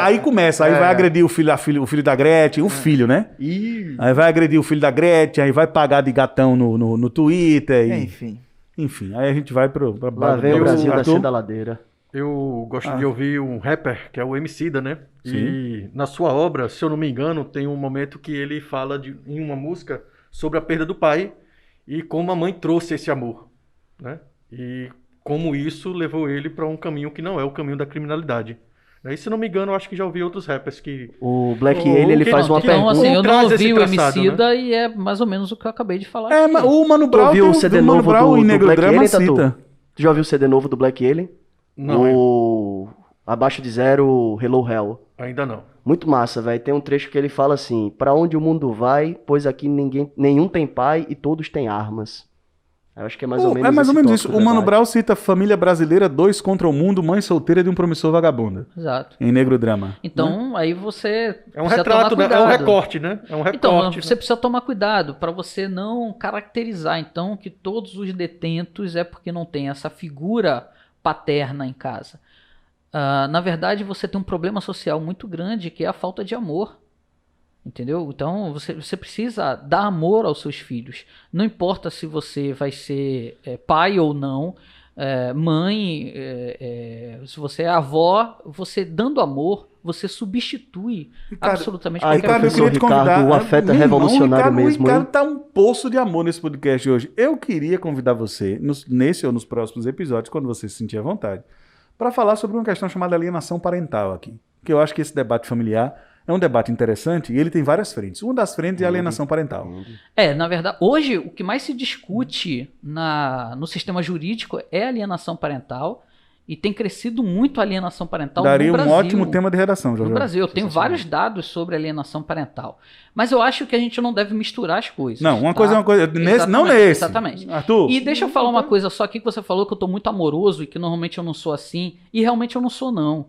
Aí começa, aí É. vai agredir o filho da Gretchen, o filho, né? Ih, Aí vai agredir o filho da Gretchen, aí vai pagar de gatão no Twitter. Enfim, aí a gente vai pra lá vem o do Brasil Arthur. descendo a ladeira. Eu gosto de ouvir um rapper, que é o Emicida, né? Sim. E na sua obra, se eu não me engano, tem um momento que ele fala em uma música sobre a perda do pai e como a mãe trouxe esse amor, né? E como isso levou ele para um caminho que não é o caminho da criminalidade. E se não me engano, eu acho que já ouvi outros rappers que... O Black Ou ele que faz não, uma que Então, pergunta. assim, eu não Traz esse ouvi o traçado, Emicida e é mais ou menos o que eu acabei de falar. É, aqui. mas o Mano Brown Tu ouviu tem o CD o Mano novo Brown e do Negro Black Drama Alien, Tatu? cita. Tu já ouviu o CD novo do Black Alien? Não, O Abaixo de Zero, Hello Hell. ainda não. Muito massa, velho. Tem um trecho que ele fala assim: pra onde o mundo vai, pois aqui nenhum tem pai e todos têm armas. Eu acho que é mais ou menos É mais ou esse menos tópico isso. do O Mano debate. Brown cita Família Brasileira 2 contra o Mundo, Mãe Solteira de um Promissor Vagabunda. Exato. Em Negro Drama. Então, aí você É um precisa retrato, tomar né? É um cuidado. recorte, né? É um recorte. Então, né? você precisa tomar cuidado para você não caracterizar, então, que todos os detentos é porque não tem essa figura paterna em casa. Na verdade, você tem um problema social muito grande, que é a falta de amor. Entendeu? Então, você precisa dar amor aos seus filhos. Não importa se você vai ser pai ou não, mãe, se você é avó, você dando amor, você substitui absolutamente ai, qualquer professor coisa. Ricardo, o afeto é Meu irmão, revolucionário o mesmo, Ricardo hein? tá um poço de amor nesse podcast hoje. Eu queria convidar você, nesse ou nos próximos episódios, quando você se sentir à vontade, para falar sobre uma questão chamada alienação parental aqui. Que eu acho que esse debate familiar é um debate interessante e ele tem várias frentes. Uma das frentes é a alienação parental. Na verdade, hoje o que mais se discute no sistema jurídico é alienação parental e tem crescido muito a alienação parental Daria no um Brasil. ótimo tema de redação, No Jorge. Brasil, eu tenho vários dados sobre alienação parental. Mas eu acho que a gente não deve misturar as coisas. Não, uma tá? coisa é uma coisa. Não Exatamente, nesse. exatamente. Arthur. E deixa eu falar uma coisa só aqui que você falou que eu tô muito amoroso e que normalmente eu não sou assim. E realmente eu não sou, não.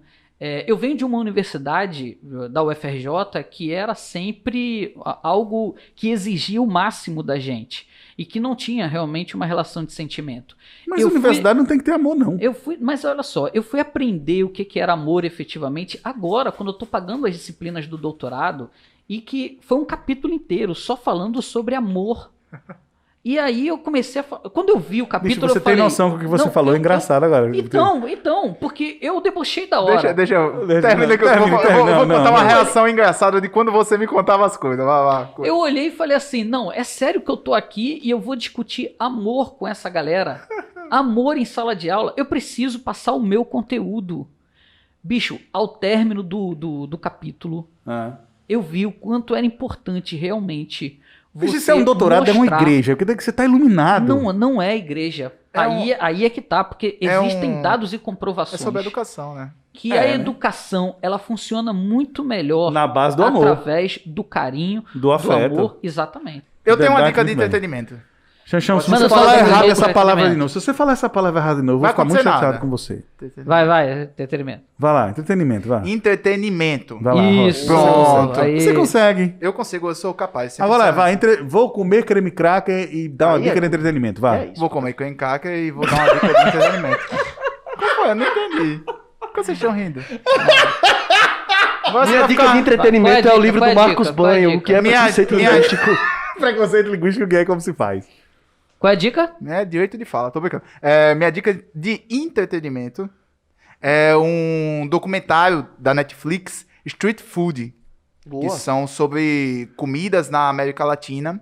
Eu venho de uma universidade da UFRJ que era sempre algo que exigia o máximo da gente e que não tinha realmente uma relação de sentimento. Mas a universidade não tem que ter amor, não. Mas olha só, eu fui aprender o que era amor efetivamente agora, quando eu tô pagando as disciplinas do doutorado e que foi um capítulo inteiro só falando sobre amor. E aí eu comecei a falar. Quando eu vi o capítulo, Bicho, você eu falei. tem noção do que você falou, é engraçado agora. Então, porque eu debochei da hora. Deixa eu. Termina, Termina que eu vou não, contar uma não. reação engraçada de quando você me contava as coisas. Vai. Eu olhei e falei assim: não, é sério que eu tô aqui e eu vou discutir amor com essa galera? Amor em sala de aula? Eu preciso passar o meu conteúdo. Bicho, ao término do capítulo, eu vi o quanto era importante realmente Bicho, isso é um doutorado, é uma igreja, porque você tá iluminado. Não é igreja. Aí é que tá, porque existem dados e comprovações. É sobre a educação, né? Que a educação, ela funciona muito melhor na base do amor. Através do carinho, do afeto. amor, exatamente. Eu tenho uma dica de entretenimento. Xanxão, se você falar errado essa palavra de novo, se você falar essa palavra errada de novo, eu vou ficar muito chateado com você. Vai, entretenimento. Vai lá, entretenimento, vai. Entretenimento. Vai lá, isso. Pronto. Você consegue. Eu consigo, eu sou capaz. Agora vai, vou comer creme cracker e dar uma dica de entretenimento, vai. Vou comer creme cracker e vou dar uma dica de entretenimento. Como foi? Eu não entendi. Por que vocês estão rindo? Minha dica de entretenimento é o livro do Marcos Banho, o que é preconceito linguístico. Preconceito linguístico que é como se faz. Qual é a dica? É direito de fala, tô brincando. Minha dica de entretenimento é um documentário da Netflix, Street Food, que são sobre comidas na América Latina.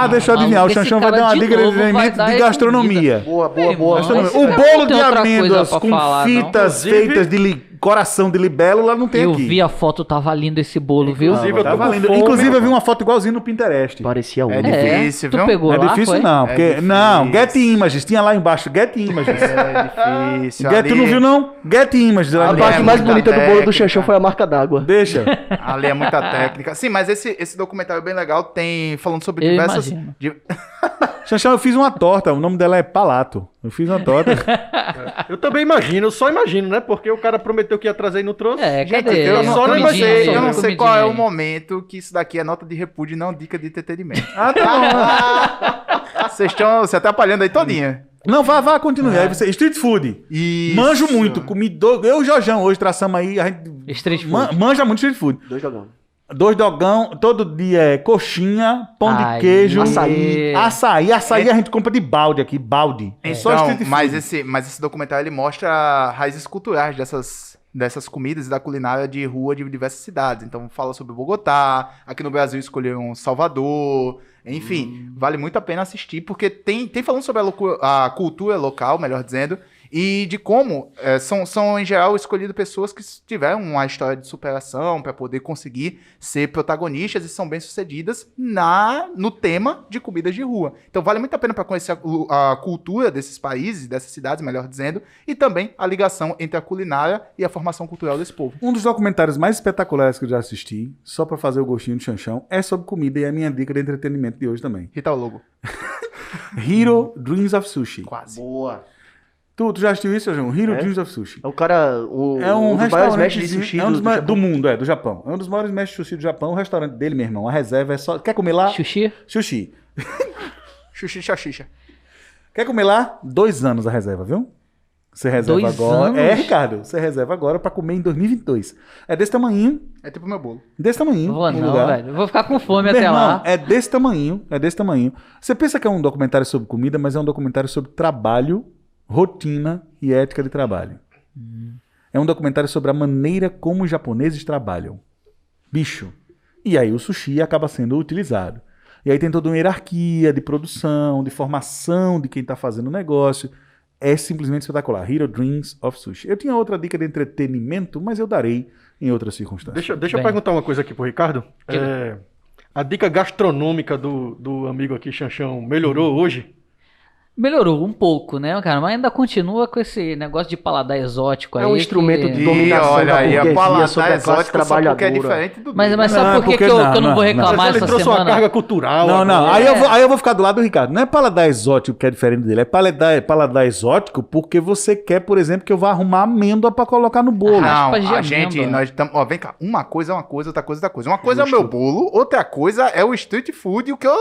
Deixa eu adivinhar, o Xanxão vai dar uma dica de entretenimento de gastronomia. Boa. O bolo de amêndoas com fitas feitas de coração de libélula não tem aqui. Eu vi a foto, tava lindo esse bolo, viu? Inclusive eu vi uma foto igualzinho no Pinterest. Parecia É difícil, viu? Tu pegou não é lá, difícil foi? não, porque não, Get Images, tinha lá embaixo Get Images. É difícil. Tu não viu não? Get Images. A parte mais bonita do bolo do Xanxão foi a marca d'água. Deixa. Ali é muita técnica. Sim, mas esse documentário é bem legal, tem falando sobre diversas... Xanxão, eu fiz uma torta, o nome dela é Palato. Eu fiz uma torta. Eu também imagino, eu só imagino, né? Porque o cara prometeu que ia trazer e não trouxe. Cadê? Eu só não sei, eu não sei qual é o momento que isso daqui é nota de repúdio e não dica de entretenimento. Tá bom. Vocês estão se atrapalhando aí todinha. Não, vá, continue. Aí você, street food. Isso. Manjo muito. Comi eu e o Jorjão hoje traçamos aí. A gente Street food. Manja muito street food. 2 dogão, todo dia é coxinha, pão de queijo, açaí a gente compra de balde aqui, balde. Então, mas esse documentário ele mostra raízes culturais dessas comidas e da culinária de rua de diversas cidades. Então fala sobre Bogotá, aqui no Brasil escolheram Salvador, enfim, vale muito a pena assistir, porque tem falando sobre a cultura local, melhor dizendo, e de como são em geral escolhidas pessoas que tiveram uma história de superação para poder conseguir ser protagonistas e são bem-sucedidas no tema de comidas de rua. Então vale muito a pena para conhecer a cultura desses países, dessas cidades, melhor dizendo, e também a ligação entre a culinária e a formação cultural desse povo. Um dos documentários mais espetaculares que eu já assisti, só para fazer o gostinho do Xanxão, é sobre comida e é a minha dica de entretenimento de hoje também. Rita o logo. Hero Dreams of Sushi. Quase. Boa. Tu já assistiu isso, João? Hero Dreams of Sushi. É o cara, um dos maiores mestres de sushi do mundo, do Japão. É um dos maiores mestres de sushi do Japão. O restaurante dele, meu irmão, a reserva é só... Quer comer lá? Sushi? Sushi. Xuxi, xaxixa. Quer comer lá? 2 anos a reserva, viu? Você reserva 2 agora. anos? Ricardo, você reserva agora pra comer em 2022. É desse tamanho. É tipo meu bolo. Desse tamanho. Vou não, velho. Eu vou ficar com fome até irmão, lá. É desse tamanho. Você pensa que é um documentário sobre comida, mas é um documentário sobre trabalho, rotina e ética de trabalho. É um documentário sobre a maneira como os japoneses trabalham. Bicho. E aí o sushi acaba sendo utilizado. E aí tem toda uma hierarquia de produção, de formação de quem está fazendo o negócio. É simplesmente espetacular. Hero Dreams of Sushi. Eu tinha outra dica de entretenimento, mas eu darei em outras circunstâncias. Deixa eu perguntar uma coisa aqui pro Ricardo. A dica gastronômica do amigo aqui, Xanxão, melhorou hoje? Melhorou um pouco, né, cara? Mas ainda continua com esse negócio de paladar exótico aí. É um instrumento que... de dominação olha da aí, a burguesia paladar sobre a classe exótico só porque é trabalhadora. diferente do Mas dele. sabe por que eu não vou reclamar Ele essa trouxe uma semana? carga cultural. Não. agora. Aí eu vou ficar do lado do Ricardo. Não é paladar exótico que é diferente dele. É paladar exótico porque você quer, por exemplo, que eu vá arrumar amêndoa pra colocar no bolo. Não, Raspas de a gente, amêndoa. nós estamos... Ó, vem cá. Uma coisa é uma coisa, outra coisa é outra coisa. Uma coisa é o meu bolo, outra coisa é o street food, o que eu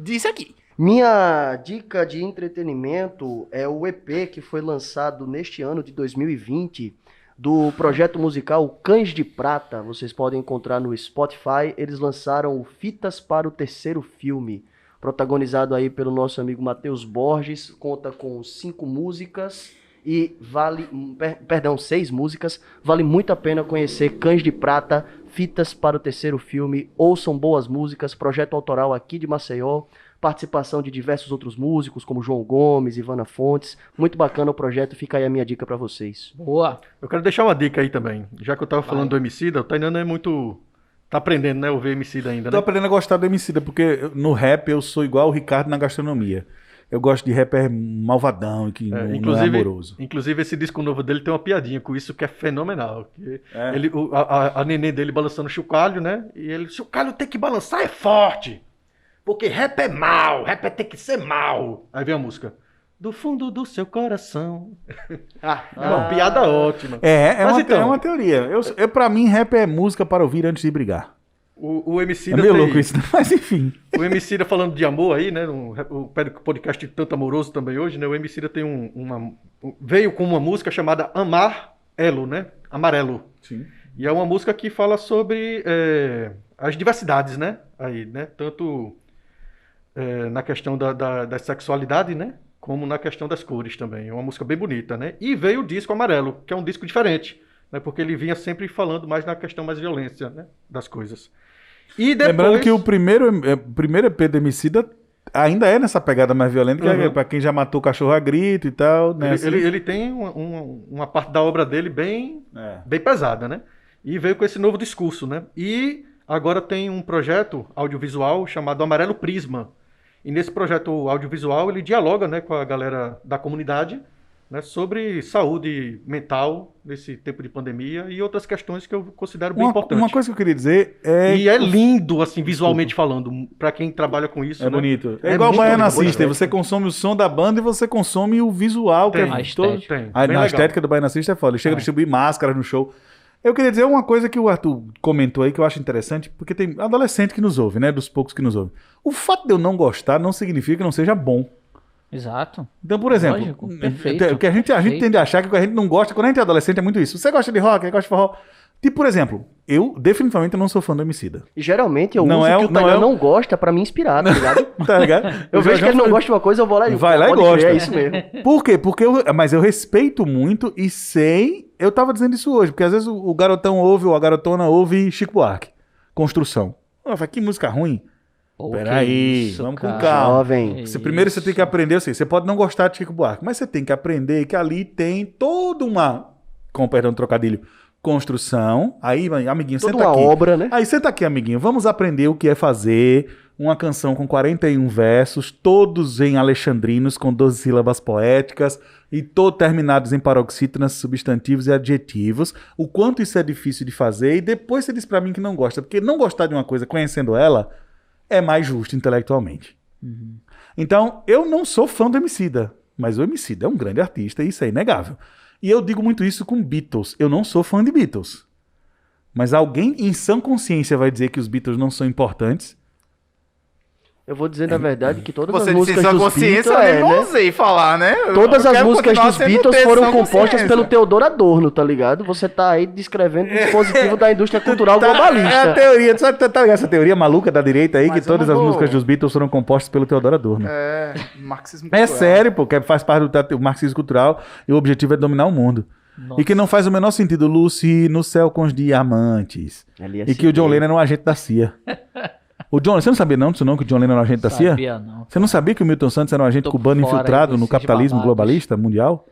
disse aqui. Minha dica de entretenimento é o EP que foi lançado neste ano de 2020 do projeto musical Cães de Prata. Vocês podem encontrar no Spotify. Eles lançaram o Fitas para o Terceiro Filme, protagonizado aí pelo nosso amigo Matheus Borges. Conta com 5 músicas e 6 músicas. Vale muito a pena conhecer Cães de Prata, Fitas para o Terceiro Filme. Ouçam boas músicas, projeto autoral aqui de Maceió. Participação de diversos outros músicos, como João Gomes, Ivana Fontes. Muito bacana o projeto, fica aí a minha dica pra vocês. Boa. Eu quero deixar uma dica aí também. Já que eu tava falando do Emicida, o Tainan é muito Tá aprendendo, né? Ouvir Emicida ainda, Tô né? aprendendo a gostar do Emicida, porque no rap eu sou igual o Ricardo na gastronomia. Eu gosto de rapper malvadão e que não é amoroso. Inclusive, esse disco novo dele tem uma piadinha com isso que é fenomenal. Que É. a neném dele balançando o chocalho, né? E ele, chocalho tem que balançar é forte. Porque rap é mal, rap tem que ser mal. Aí vem a música. Do fundo do seu coração. É uma piada ótima. É uma teoria. Pra mim, rap é música para ouvir antes de brigar. O É Emicida meio louco isso, né? Mas enfim. O Emicida falando de amor aí, né? O podcast Tanto Amoroso também hoje, né? O Emicida tem veio com uma música chamada Amarelo, né? Amarelo. Sim. E é uma música que fala sobre as diversidades, né? Aí, né? Tanto na questão da sexualidade, né? Como na questão das cores também. É uma música bem bonita, né? E veio o disco Amarelo, que é um disco diferente, né? Porque ele vinha sempre falando mais na questão mais violência, né? Das coisas. E depois... Lembrando que o primeiro EP do Emicida ainda é nessa pegada mais violenta, que é pra quem já matou cachorro a grito e tal, né? Ele tem uma parte da obra dele bem pesada, né? E veio com esse novo discurso, né? E agora tem um projeto audiovisual chamado Amarelo Prisma. E nesse projeto audiovisual ele dialoga, né, com a galera da comunidade, né, sobre saúde mental nesse tempo de pandemia e outras questões que eu considero bem importantes. Uma coisa que eu queria dizer é... E é lindo, assim, visualmente falando, pra quem trabalha com isso, É né? bonito. É igual o muito Baiana bonito. System. Você consome o som da banda e você consome o visual. Tem, que é a estética. Tem. A Bem legal. estética do Baiana System é foda. Ele chega a distribuir máscaras no show. Eu queria dizer uma coisa que o Arthur comentou aí que eu acho interessante, porque tem adolescente que nos ouve, né? Dos poucos que nos ouve. O fato de eu não gostar não significa que não seja bom. Exato. Então, por exemplo, Lógico, perfeito, o que a gente tende a achar que o que a gente não gosta, quando a gente é adolescente, é muito isso. Você gosta de rock, você gosta de forró. Tipo, por exemplo, eu definitivamente não sou fã do Emicida. E geralmente eu Não uso é o que o- o Tainan não é o- não gosta pra me inspirar, tá ligado? Tá ligado? Eu vejo que ele não gosta de uma coisa, eu vou lá e Vai lá e pode crer, gosta. É isso mesmo. Por quê? Mas eu respeito muito e sei... Eu tava dizendo isso hoje, porque às vezes o garotão ouve, ou a garotona ouve Chico Buarque. Construção. Eu falei, que música ruim. Pô, Peraí, que isso, vamos com cara. calma. Jovem. Primeiro você tem que aprender, assim, você pode não gostar de Chico Buarque, mas você tem que aprender que ali tem toda uma, com perdão do trocadilho, construção. Aí, amiguinho, Toda senta uma aqui. obra, né? Aí senta aqui, amiguinho, vamos aprender o que é fazer uma canção com 41 versos, todos em alexandrinos, com 12 sílabas poéticas, e todos terminados em paroxítonas, substantivos e adjetivos. O quanto isso é difícil de fazer, e depois você diz pra mim que não gosta, porque não gostar de uma coisa conhecendo ela é mais justo intelectualmente. Então, eu não sou fã do Emicida, mas o Emicida é um grande artista, e isso é inegável. E eu digo muito isso com Beatles. Eu não sou fã de Beatles. Mas alguém em sã consciência vai dizer que os Beatles não são importantes? Eu vou dizer, na verdade, que todas Você as disse músicas sua dos consciência, Beatles... eu nem ousei falar, né? Todas Eu as quero músicas continuar dos sendo Beatles ter foram sua compostas consciência. pelo Theodor Adorno, tá ligado? Você tá aí descrevendo um dispositivo da indústria cultural É a globalista. teoria, tá ligado essa teoria maluca da direita aí, Mas que todas eu as não vou- músicas dos Beatles foram compostas pelo Theodor Adorno. É, marxismo É cultural. sério, pô, que faz parte do marxismo cultural e o objetivo é dominar o mundo. Nossa. E que não faz o menor sentido, Lucy, no céu com os diamantes. LSD. E que o John Lennon era um agente da CIA. O John, você não sabia não disso não, que o John Lennon era um agente da CIA? Sabia não. Você não sabia que o Milton Santos era um agente Tô cubano fora infiltrado aí no desses capitalismo babados. globalista mundial?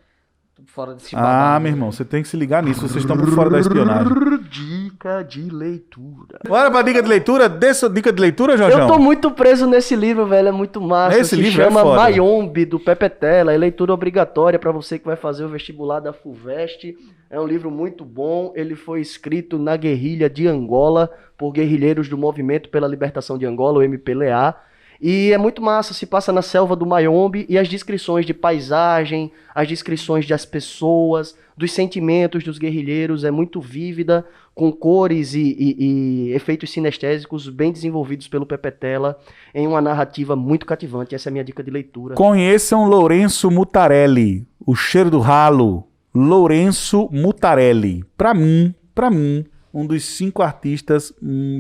Tô fora desse Ah, babado. meu irmão, você tem que se ligar nisso, vocês estão por fora da espionagem. Dica de leitura. Bora pra dica de leitura, dê sua dica de leitura, Jorjão. Eu tô muito preso nesse livro, velho, é muito massa. Esse Se livro é chama foda. Mayombe, do Pepe Tela, é leitura obrigatória pra você que vai fazer o vestibular da FUVEST. É um livro muito bom, ele foi escrito na guerrilha de Angola, por guerrilheiros do Movimento pela Libertação de Angola, o MPLA. E é muito massa, se passa na selva do Mayombe, e as descrições de paisagem, as descrições das pessoas, dos sentimentos dos guerrilheiros, é muito vívida, com cores e efeitos sinestésicos bem desenvolvidos pelo Pepe Tela, em uma narrativa muito cativante. Essa é a minha dica de leitura. Conheçam Lourenço Mutarelli, o cheiro do ralo. Lourenço Mutarelli. Pra mim, um dos 5 artistas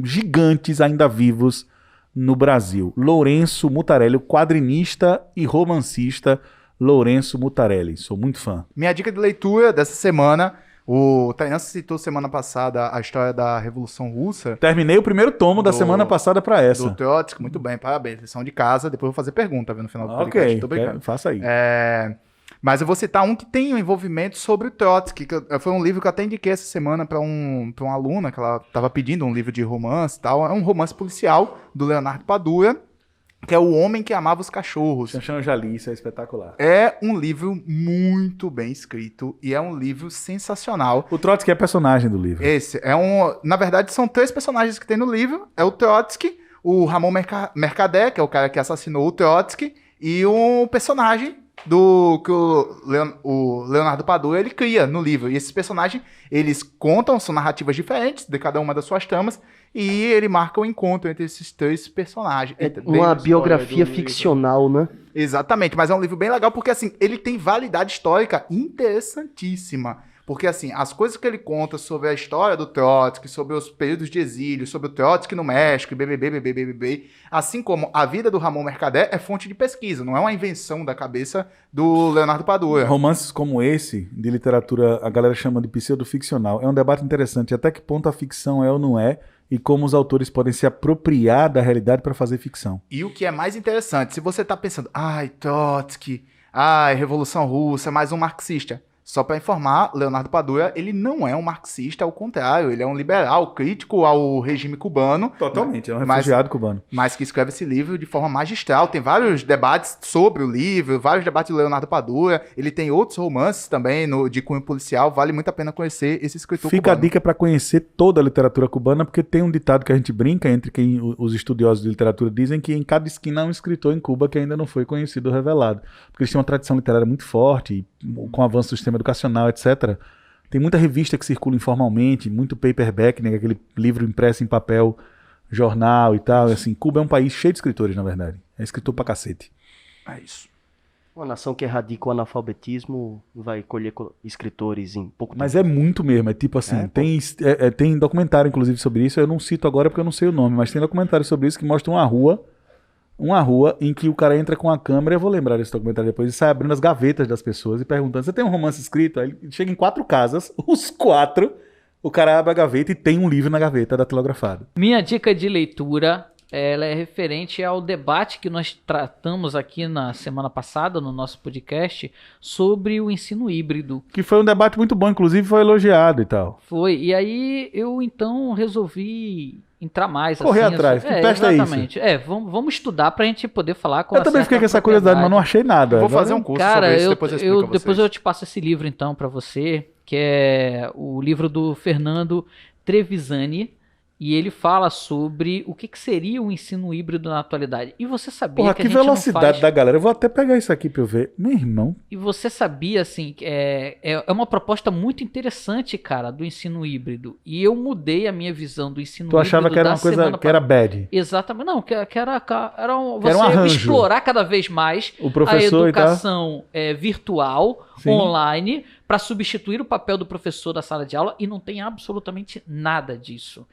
gigantes ainda vivos no Brasil. Lourenço Mutarelli, o quadrinista e romancista Lourenço Mutarelli. Sou muito fã. Minha dica de leitura dessa semana, o Tainan citou semana passada a história da Revolução Russa, Terminei o primeiro tomo da Do- semana passada pra do essa. Trotsky, muito bem, parabéns, lição de casa, depois eu vou fazer pergunta, no final do podcast, Ok, tô brincando. faça aí. Mas eu vou citar um que tem um envolvimento sobre o Trotsky, foi um livro que eu até indiquei essa semana para uma aluna, que ela estava pedindo um livro de romance e tal. É um romance policial do Leonardo Padura, que é O Homem que Amava os Cachorros. Xanxão, eu já li, isso é espetacular. É um livro muito bem escrito e é um livro sensacional. O Trotsky é personagem do livro. Na verdade, são 3 personagens que tem no livro. É o Trotsky, o Ramon Mercader, que é o cara que assassinou o Trotsky, e um personagem que o Leonardo Padura ele cria no livro. E esses personagens, eles contam, são narrativas diferentes de cada uma das suas tramas, e ele marca o encontro entre esses 3 personagens. É uma biografia ficcional, né? Exatamente, mas é um livro bem legal porque, assim, ele tem validade histórica interessantíssima. Porque, assim, as coisas que ele conta sobre a história do Trotsky, sobre os períodos de exílio, sobre o Trotsky no México, BBB, assim como a vida do Ramon Mercader é fonte de pesquisa, não é uma invenção da cabeça do Leonardo Padura. Romances como esse, de literatura, a galera chama de pseudo-ficcional, é um debate interessante, até que ponto a ficção é ou não é, e como os autores podem se apropriar da realidade para fazer ficção. E o que é mais interessante, se você está pensando, Trotsky, Revolução Russa, mais um marxista. Só para informar, Leonardo Padura, ele não é um marxista, ao contrário, ele é um liberal, crítico ao regime cubano. Totalmente, é um refugiado cubano. Mas que escreve esse livro de forma magistral. Tem vários debates sobre o livro, vários debates do Leonardo Padura. Ele tem outros romances também de cunho policial. Vale muito a pena conhecer esse escritor Fica cubano. a dica para conhecer toda a literatura cubana, porque tem um ditado que a gente brinca entre os estudiosos de literatura dizem que em cada esquina há um escritor em Cuba que ainda não foi conhecido ou revelado. Porque eles têm uma tradição literária muito forte, com o avanço do sistema educacional, etc. Tem muita revista que circula informalmente, muito paperback, né, aquele livro impresso em papel, jornal e tal. Assim, Cuba é um país cheio de escritores, na verdade. É escritor pra cacete. É isso. Uma nação que erradica o analfabetismo vai colher escritores em pouco tempo. Mas é muito mesmo, é tipo assim, tem documentário inclusive sobre isso, eu não cito agora porque eu não sei o nome, mas tem documentário sobre isso que mostra uma rua em que o cara entra com a câmera, eu vou lembrar desse documentário depois, e sai abrindo as gavetas das pessoas e perguntando, você tem um romance escrito? Aí ele chega em 4 casas, os 4, o cara abre a gaveta e tem um livro na gaveta datilografado. Minha dica de leitura, ela é referente ao debate que nós tratamos aqui na semana passada, no nosso podcast, sobre o ensino híbrido. Que foi um debate muito bom, inclusive foi elogiado e tal. Foi, e aí eu então resolvi entrar mais. Correr assim, atrás, que testa é exatamente. Vamos estudar pra gente poder falar com eu também fiquei com essa curiosidade, mas não achei nada. Vou fazer um curso sobre isso, depois eu te passo esse livro então pra você, que é o livro do Fernando Trevisani, e ele fala sobre o que seria o ensino híbrido na atualidade. E você sabia que a gente velocidade não faz... da galera. Eu vou até pegar isso aqui pra eu ver. Meu irmão. E você sabia, assim, que é uma proposta muito interessante, cara, do ensino híbrido. E eu mudei a minha visão do ensino híbrido. Tu achava que era uma coisa que era bad? Exatamente. Não, que era você um arranjo. Explorar cada vez mais o professor a educação virtual, sim, online, para substituir o papel do professor da sala de aula, e não tem absolutamente nada disso.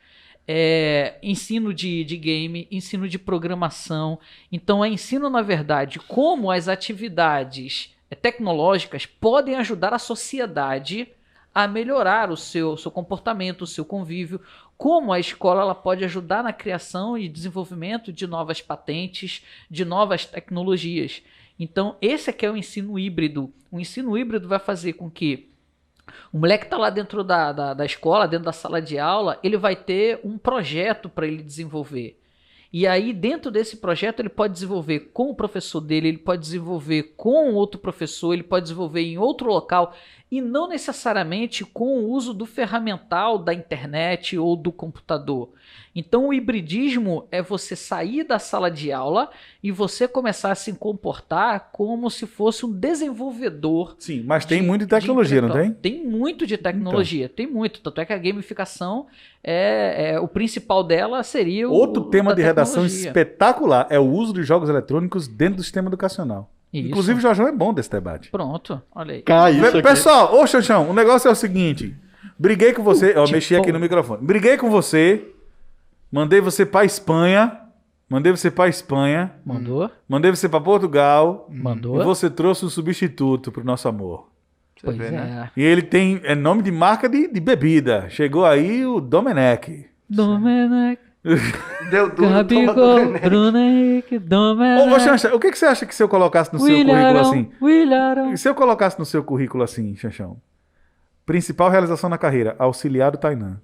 Ensino de game, ensino de programação. Então, ensino, na verdade, como as atividades tecnológicas podem ajudar a sociedade a melhorar o seu comportamento, o seu convívio, como a escola ela pode ajudar na criação e desenvolvimento de novas patentes, de novas tecnologias. Então, esse aqui é o ensino híbrido. O ensino híbrido vai fazer com que o moleque está lá dentro da escola, dentro da sala de aula, ele vai ter um projeto para ele desenvolver. E aí, dentro desse projeto, ele pode desenvolver com o professor dele, ele pode desenvolver com outro professor, ele pode desenvolver em outro local, e não necessariamente com o uso do ferramental da internet ou do computador. Então, o hibridismo é você sair da sala de aula e você começar a se comportar como se fosse um desenvolvedor. Sim, mas tem muito de tecnologia, não tem? Tem muito de tecnologia, tem muito. Tanto é que a gamificação, o principal dela seria outro tema de redação espetacular é o uso de jogos eletrônicos dentro do sistema educacional. Isso. Inclusive, o Jorjão é bom desse debate. Pronto, olha aí. Pessoal, ô Xanxão, o negócio é o seguinte. Briguei com você, mexi aqui no microfone. Briguei com você, mandei você pra Espanha. Mandou. Mandei você pra Portugal. Mandou. E você trouxe um substituto pro nosso amor. Pois é. E ele tem nome de marca de bebida. Chegou aí o Domenech. Domenech. Deu duro. Gabigol, Bruno Henrique, Domenech. Ô, Xanxa, o que você acha que se eu colocasse no seu currículo assim? Willarão. Se eu colocasse no seu currículo assim, Xanxão, principal realização na carreira, auxiliar do Tainan.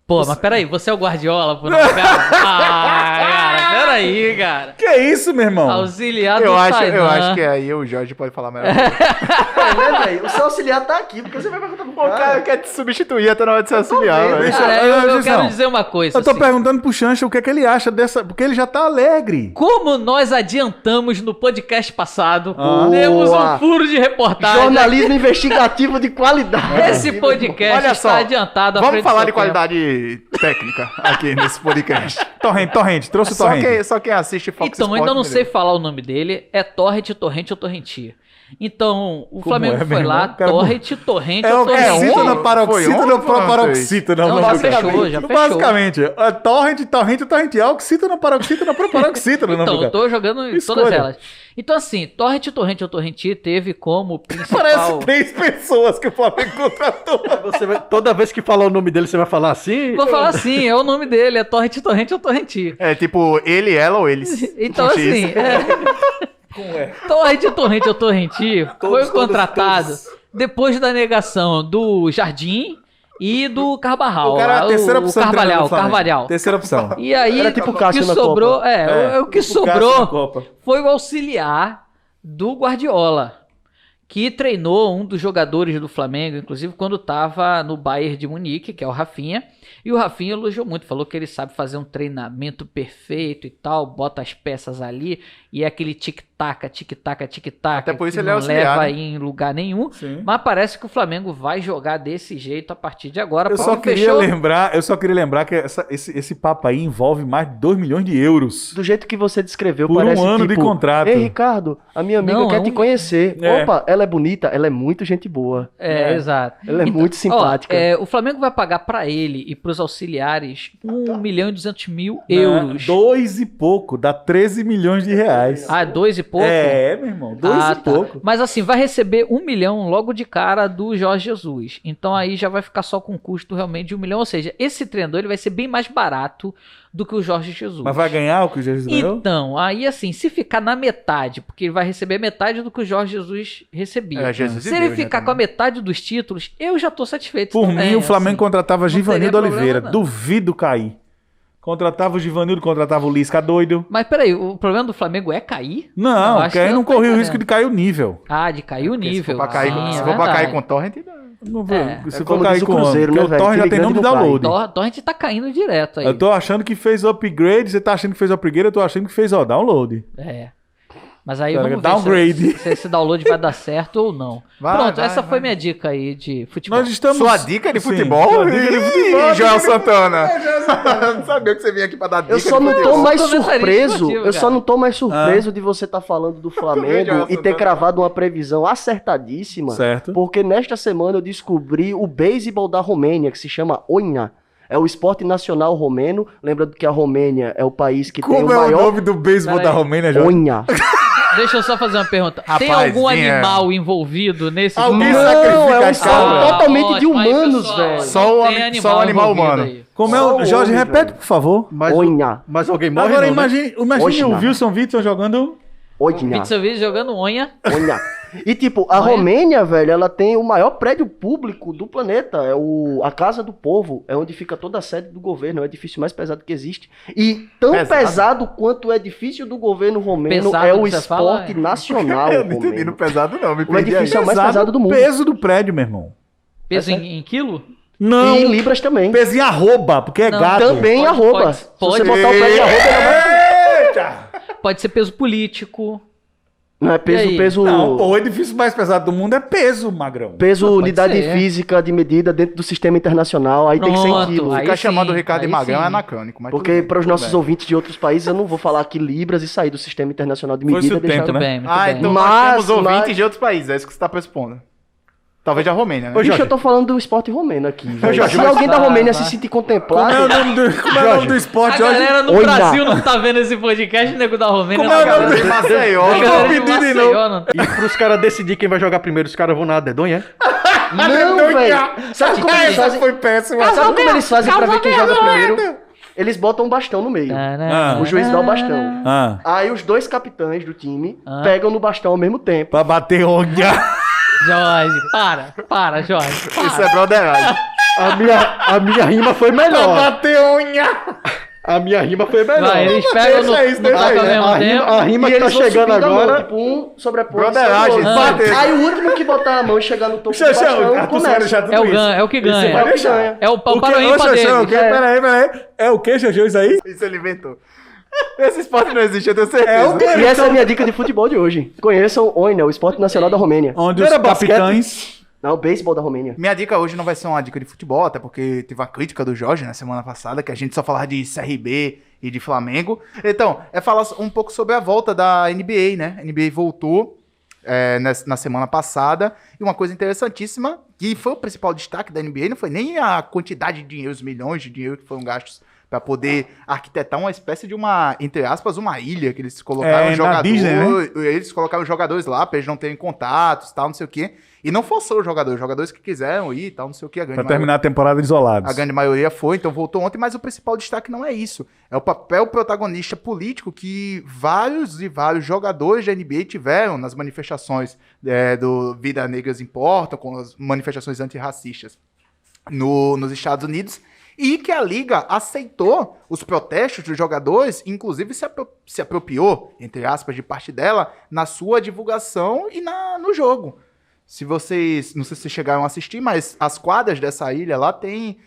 Pô, mas peraí, você é o Guardiola, pô, não, cara. Cara, peraí, cara. Que isso, meu irmão? Auxiliar do Eu acho Tainan. que aí o Jorge pode falar melhor. né, velho? O seu auxiliar tá aqui, porque você vai perguntar pro O cara quer te substituir até na hora de ser auxiliar, vendo, velho. Cara, eu Gizão, quero dizer uma coisa. Eu tô assim. perguntando pro Xanxa o que é que ele acha dessa... Porque ele já tá alegre. Como nós adiantamos no podcast passado, Ah. temos Boa. um furo de reportagem. Jornalismo investigativo de qualidade. Esse podcast Olha está só, adiantado à Vamos frente falar do de seu qualidade técnica aqui nesse podcast. Torrente, trouxe o Torrente. Só quem assiste Fox Então, Sports ainda não sei entendeu. falar o nome dele. É Torrent ou Torrentia. Então, o Como Flamengo é, meu foi irmão? lá, Cara, Torrent É ou oxítona, Torrentia. paroxítona, Foi ontem, paroxítona. Não, já fechou, já fechou. Basicamente, torrente, oxítona, paroxítona, paroxítona. Então, eu tô jogando em Escolha. todas elas. Então, assim, Torrent ou Torrentia teve como principal... Parece 3 pessoas que o Flamengo contratou. Você vai, toda vez que falar o nome dele, você vai falar assim? Vou falar assim, é o nome dele, é Torrent ou Torrentia. É tipo, ele, ela ou eles. Então, Com X. assim, Como é? Torrent ou Torrentia foi contratado todos. depois da negação do Jardim e do Carvajal. O cara é a terceira opção. de treinador do Flamengo. Carvalhal. Terceira opção. E aí, Era tipo o Cássio que na sobrou, Copa. o que Cássio na sobrou Copa. foi o auxiliar do Guardiola, que treinou um dos jogadores do Flamengo, inclusive quando estava no Bayern de Munique, que é o Rafinha. E o Rafinha elogiou muito, falou que ele sabe fazer um treinamento perfeito e tal, bota as peças ali e é aquele tic-tac, tic-tac, tic-tac. Até por isso que ele é não auxiliar, leva né? em lugar nenhum. Sim. Mas parece que o Flamengo vai jogar desse jeito a partir de agora. Eu só queria lembrar que esse papo aí envolve mais de 2 milhões de euros. Do jeito que você descreveu, Por parece um ano tipo, de contrato. Ei, Ricardo, a minha amiga Não, quer é te um- conhecer. É. Opa, ela é bonita, ela é muito gente boa. Exato. Ela é muito simpática. O Flamengo vai pagar pra ele e pros auxiliares 1 milhão e 200 mil Né? euros. 2 e pouco, dá 13 milhões de reais. Ah, 2 e pouco? É, meu irmão, 2 Ah, e tá. pouco. Mas assim, vai receber 1 milhão logo de cara do Jorge Jesus. Então aí já vai ficar só com custo realmente de 1 milhão. Ou seja, esse treinador ele vai ser bem mais barato do que o Jorge Jesus. Mas vai ganhar o que o Jesus ganhou? Então, aí assim, se ficar na metade, porque ele vai receber metade do que o Jorge Jesus recebia. É, Jesus Se e ele Deus, né, ficar com a também. metade dos títulos, eu já tô satisfeito Por também, mim, o Flamengo assim. contratava teria Givanildo problema, Oliveira. não. Duvido cair. Contratava o Givanildo, contratava o Lisca doido. Mas peraí, o problema do Flamengo é cair? Eu Não, acho que aí que não eu tô corria o entendendo. risco de cair o nível. Ah, de cair o Porque nível. Se for pra cair, Sim, se é for pra cair verdade. com torrent, Não vou, É. se É for como cair diz o com Cruzeiro, porque né, o velho? Torre já Time tem nome de grande não cai. download. Torrent tá caindo direto aí. Eu tô achando que fez upgrade, você tá achando que fez upgrade, eu tô achando que fez download. É. Mas aí Cara, vamos downgrade. ver se esse download vai dar certo ou não. Vai, Pronto, vai, essa vai. foi minha dica aí de futebol. Nós estamos... Sua dica de Sim, futebol? sua dica de futebol. Ih, Joel Santana. Não sabia que você vinha aqui pra dar dica Eu só de não tô futebol. mais Comentarista surpreso. esportivo, Eu só cara. não tô mais surpreso de você estar falando do Flamengo Joel e ter Santana. cravado uma previsão acertadíssima. Certo. Porque nesta semana eu descobri o beisebol da Romênia, que se chama Oina. É o esporte nacional romeno. Lembrando que a Romênia é o país que tem o Como é o maior... nome do beisebol Peraí. da Romênia, Jorge? Oina. Deixa eu só fazer uma pergunta. Tem Rapaz, algum vinha- animal envolvido nesse Alguém esporte? sacrifica Não, é um a esporte cabra. totalmente de ótimo. Aí, humanos, pessoal, velho. não Só o tem animal envolvido humano. aí. Como é Só o... o Jorge, homem, repete, velho. por favor. Oina. Mas alguém morre, Agora não, né? imagine Oxina. o Wilson Witzel jogando... Oina. Pizza Vez jogando onha. Oina. E tipo, a Olha. Romênia, velho, ela tem o maior prédio público do planeta. É a Casa do Povo. É onde fica toda a sede do governo. É o edifício mais pesado que existe. E tão pesado quanto o edifício do governo romeno Pesado é o que você fala, esporte é? nacional Eu não entendi romeno. no pesado, não. Me O perdi edifício aí. é o mais pesado do mundo. Peso do prédio, meu irmão. Peso em quilo? Não, E em libras também. peso em arroba, porque é Não, gado. Também Pode- arroba. pode- Se pode. você botar o prédio em arroba, ele é mais... Eita! Pode ser peso político. Não, é E aí? peso... Não, pô, o edifício mais pesado do mundo é peso, magrão. Peso, Não, pode unidade ser. física de medida dentro do sistema internacional. Aí tem que ser em Pronto, quilos. aí Ficar chamando sim, o Ricardo de aí Magrão sim. é anacrônico. Mas Porque tudo bem, para os tudo nossos bem. ouvintes de outros países, eu não vou falar aqui libras e sair do sistema internacional de Foi-se medida. o tempo, Muito né? bem, muito Ah, bem. então Mas- nós temos ouvintes mas- de outros países. É isso que você tá pressupondo. Talvez a Romênia, né? Ô, Bicho, Jorge. eu tô falando do esporte romeno aqui. velho. Jorge, Se mas- alguém da Romênia Vai. se sentir Como é contemplado, o nome do A esporte, Jorge? galera no Oina. Brasil não tá vendo esse podcast, o nego da Romênia Como é o não tá nome vendo. do Maceió. A galera de pedir de Maceió não tá- E pros caras decidir quem vai jogar primeiro, os caras vão na dedonha, é? não, velho. Sabe como eles Essa fazem? foi péssima. Sabe como eles fazem pra ver quem joga primeiro? Eles botam um bastão no meio. Ah. O juiz dá o bastão. Ah, Aí os dois capitães do time pegam no bastão ao mesmo tempo. pra bater onde? Jorge, para, Jorge. Para. Isso é broderagem. A minha rima foi melhor. bater unha! A minha rima foi melhor. Vai, eles pegam no deixa tapa ao mesmo A tempo. rima E que tá eles vão chegando subindo a mão, agora. tipo, um sobrepõe Broderagem, sobre o outro. bater. Aí o último que botar a mão e chegar no topo do bastão começa. É o que ganha. É o que ganha. É o pau O para o que? ímpar Ô, Xaxão, o quê? dele. Peraí. É o que, Xaxão, isso aí? Isso ele inventou. Esse esporte não existe, eu tenho certeza. É o quê? E essa é a minha dica de futebol de hoje. Conheçam o OINA, o Esporte Nacional da Romênia. Onde Não os era basquete? capitães... Não, o beisebol da Romênia. Minha dica hoje não vai ser uma dica de futebol, até porque teve uma crítica do Jorge na semana passada, que a gente só falava de CRB e de Flamengo. Então, é falar um pouco sobre a volta da NBA, né? A NBA voltou na semana passada, e uma coisa interessantíssima, que foi o principal destaque da NBA, não foi nem a quantidade de dinheiro, os milhões de dinheiro que foram gastos para poder arquitetar uma espécie de uma, entre aspas, uma ilha, que eles colocaram na jogadores, Disney, né? eles colocaram jogadores lá para eles não terem contatos, tal, não sei o quê, e não forçou os jogadores que quiseram ir, tal, não sei o quê. Pra terminar a temporada isolados. A grande maioria foi, então voltou ontem, mas o principal destaque não é isso. É o papel protagonista político que vários e vários jogadores da NBA tiveram nas manifestações do Vida Negras Importam, com as manifestações antirracistas nos Estados Unidos, e que a Liga aceitou os protestos dos jogadores, inclusive se apropriou, entre aspas, de parte dela, na sua divulgação e no jogo. Se vocês, não sei se vocês chegaram a assistir, mas as quadras dessa ilha lá tem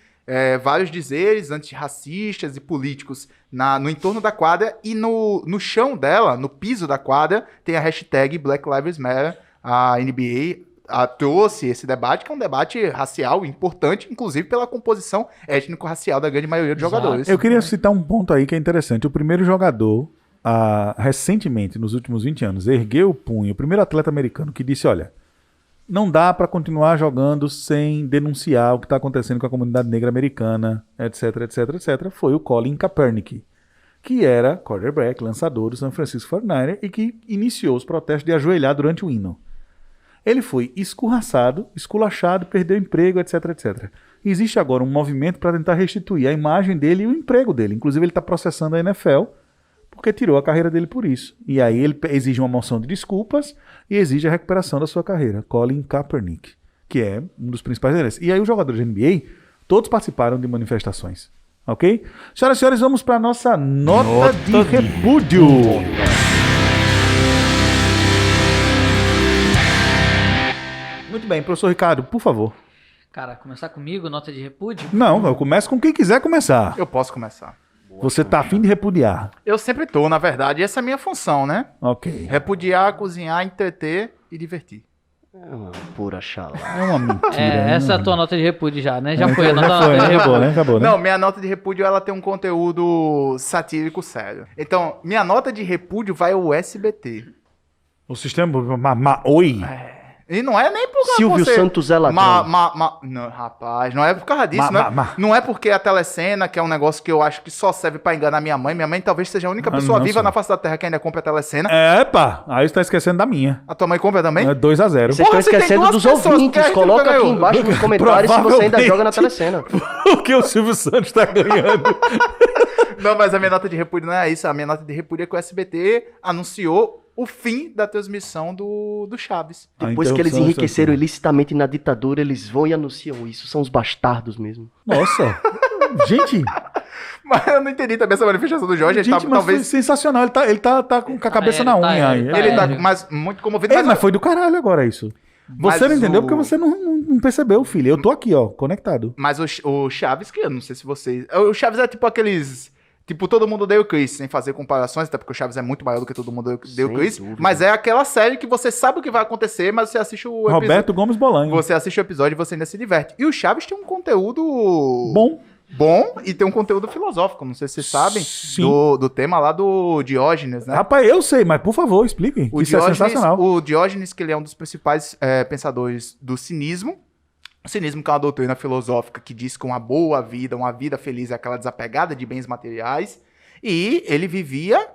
vários dizeres antirracistas e políticos no entorno da quadra, e no chão dela, no piso da quadra, tem a hashtag Black Lives Matter. A NBA trouxe esse debate, que é um debate racial importante, inclusive pela composição étnico-racial da grande maioria dos jogadores. Eu queria citar um ponto aí que é interessante. O primeiro jogador, recentemente, nos últimos 20 anos, ergueu o punho, o primeiro atleta americano que disse, olha, não dá para continuar jogando sem denunciar o que está acontecendo com a comunidade negra americana, etc, etc, etc, foi o Colin Kaepernick, que era quarterback, lançador do San Francisco 49ers e que iniciou os protestos de ajoelhar durante o hino. Ele foi escorraçado, esculachado, perdeu emprego, etc, etc. Existe agora um movimento para tentar restituir a imagem dele e o emprego dele. Inclusive ele está processando a NFL porque tirou a carreira dele por isso. E aí ele exige uma moção de desculpas e exige a recuperação da sua carreira. Colin Kaepernick, que é um dos principais deles. E aí os jogadores da NBA, todos participaram de manifestações. Ok? Senhoras e senhores, vamos para a nossa nota de repúdio. Muito bem, professor Ricardo, por favor. Cara, começar comigo, nota de repúdio? Não, eu começo com quem quiser começar. Eu posso começar. Você tá afim de repudiar. Eu sempre tô, na verdade, essa é a minha função, né? Ok. Repudiar, cozinhar, entreter e divertir. É uma pura chala. É uma mentira. Essa é a né? tua nota de repúdio já, né? Já foi a Já nota foi, de né? repúdio. Acabou, né? Acabou, né? Não, minha nota de repúdio, ela tem um conteúdo satírico sério. Então, minha nota de repúdio vai ao SBT. O sistema... Oi? E não é nem por causa Silvio você... Santos é ladrão. Não, rapaz, não é por causa disso. Não é porque a telecena, que é um negócio que eu acho que só serve pra enganar minha mãe. Minha mãe talvez seja a única pessoa não viva sou. na face da terra que ainda compra a telecena. Epa, aí você tá esquecendo da minha. A tua mãe compra também? É 2-0. Vocês estão Porra, você tem esquecendo duas dos pessoas, porque a ouvintes. gente Coloca nunca aqui ganhou. embaixo nos comentários se você ainda joga na telecena. Porque o Silvio Santos tá ganhando. Não, mas a minha nota de repúdio não é isso. A minha nota de repúdio é que o SBT anunciou o fim da transmissão do Chaves. Depois que eles enriqueceram ilicitamente na ditadura, eles vão e anunciam isso. São os bastardos mesmo. Nossa. Gente, Mas eu não entendi também essa manifestação do Jorge. Ele tá, gente, mas foi talvez... sensacional. Ele tá com a cabeça ele na tá, unha aí. Ele tá É. mas muito comovido. Mas foi do caralho agora isso. Mas Você não entendeu o- porque você não percebeu, filho. Eu tô aqui, ó, conectado. Mas o Chaves, que eu não sei se vocês... O Chaves é tipo aqueles... Tipo, todo mundo odeia o Chris, sem fazer comparações, até porque o Chaves é muito maior do que todo mundo odeia o Sem Chris. dúvida. Mas é aquela série que você sabe o que vai acontecer, mas você assiste o episódio. Roberto Gomes Bolanho. Você assiste o episódio e você ainda se diverte. E o Chaves tem um conteúdo Bom. e tem um conteúdo filosófico. Não sei se vocês sabem Sim. do tema lá do Diógenes, né? Rapaz, eu sei, mas por favor, expliquem. O Isso é sensacional. O Diógenes, que ele é um dos principais pensadores do cinismo. O cinismo, que é uma doutrina filosófica que diz que uma boa vida, uma vida feliz é aquela desapegada de bens materiais. E ele vivia,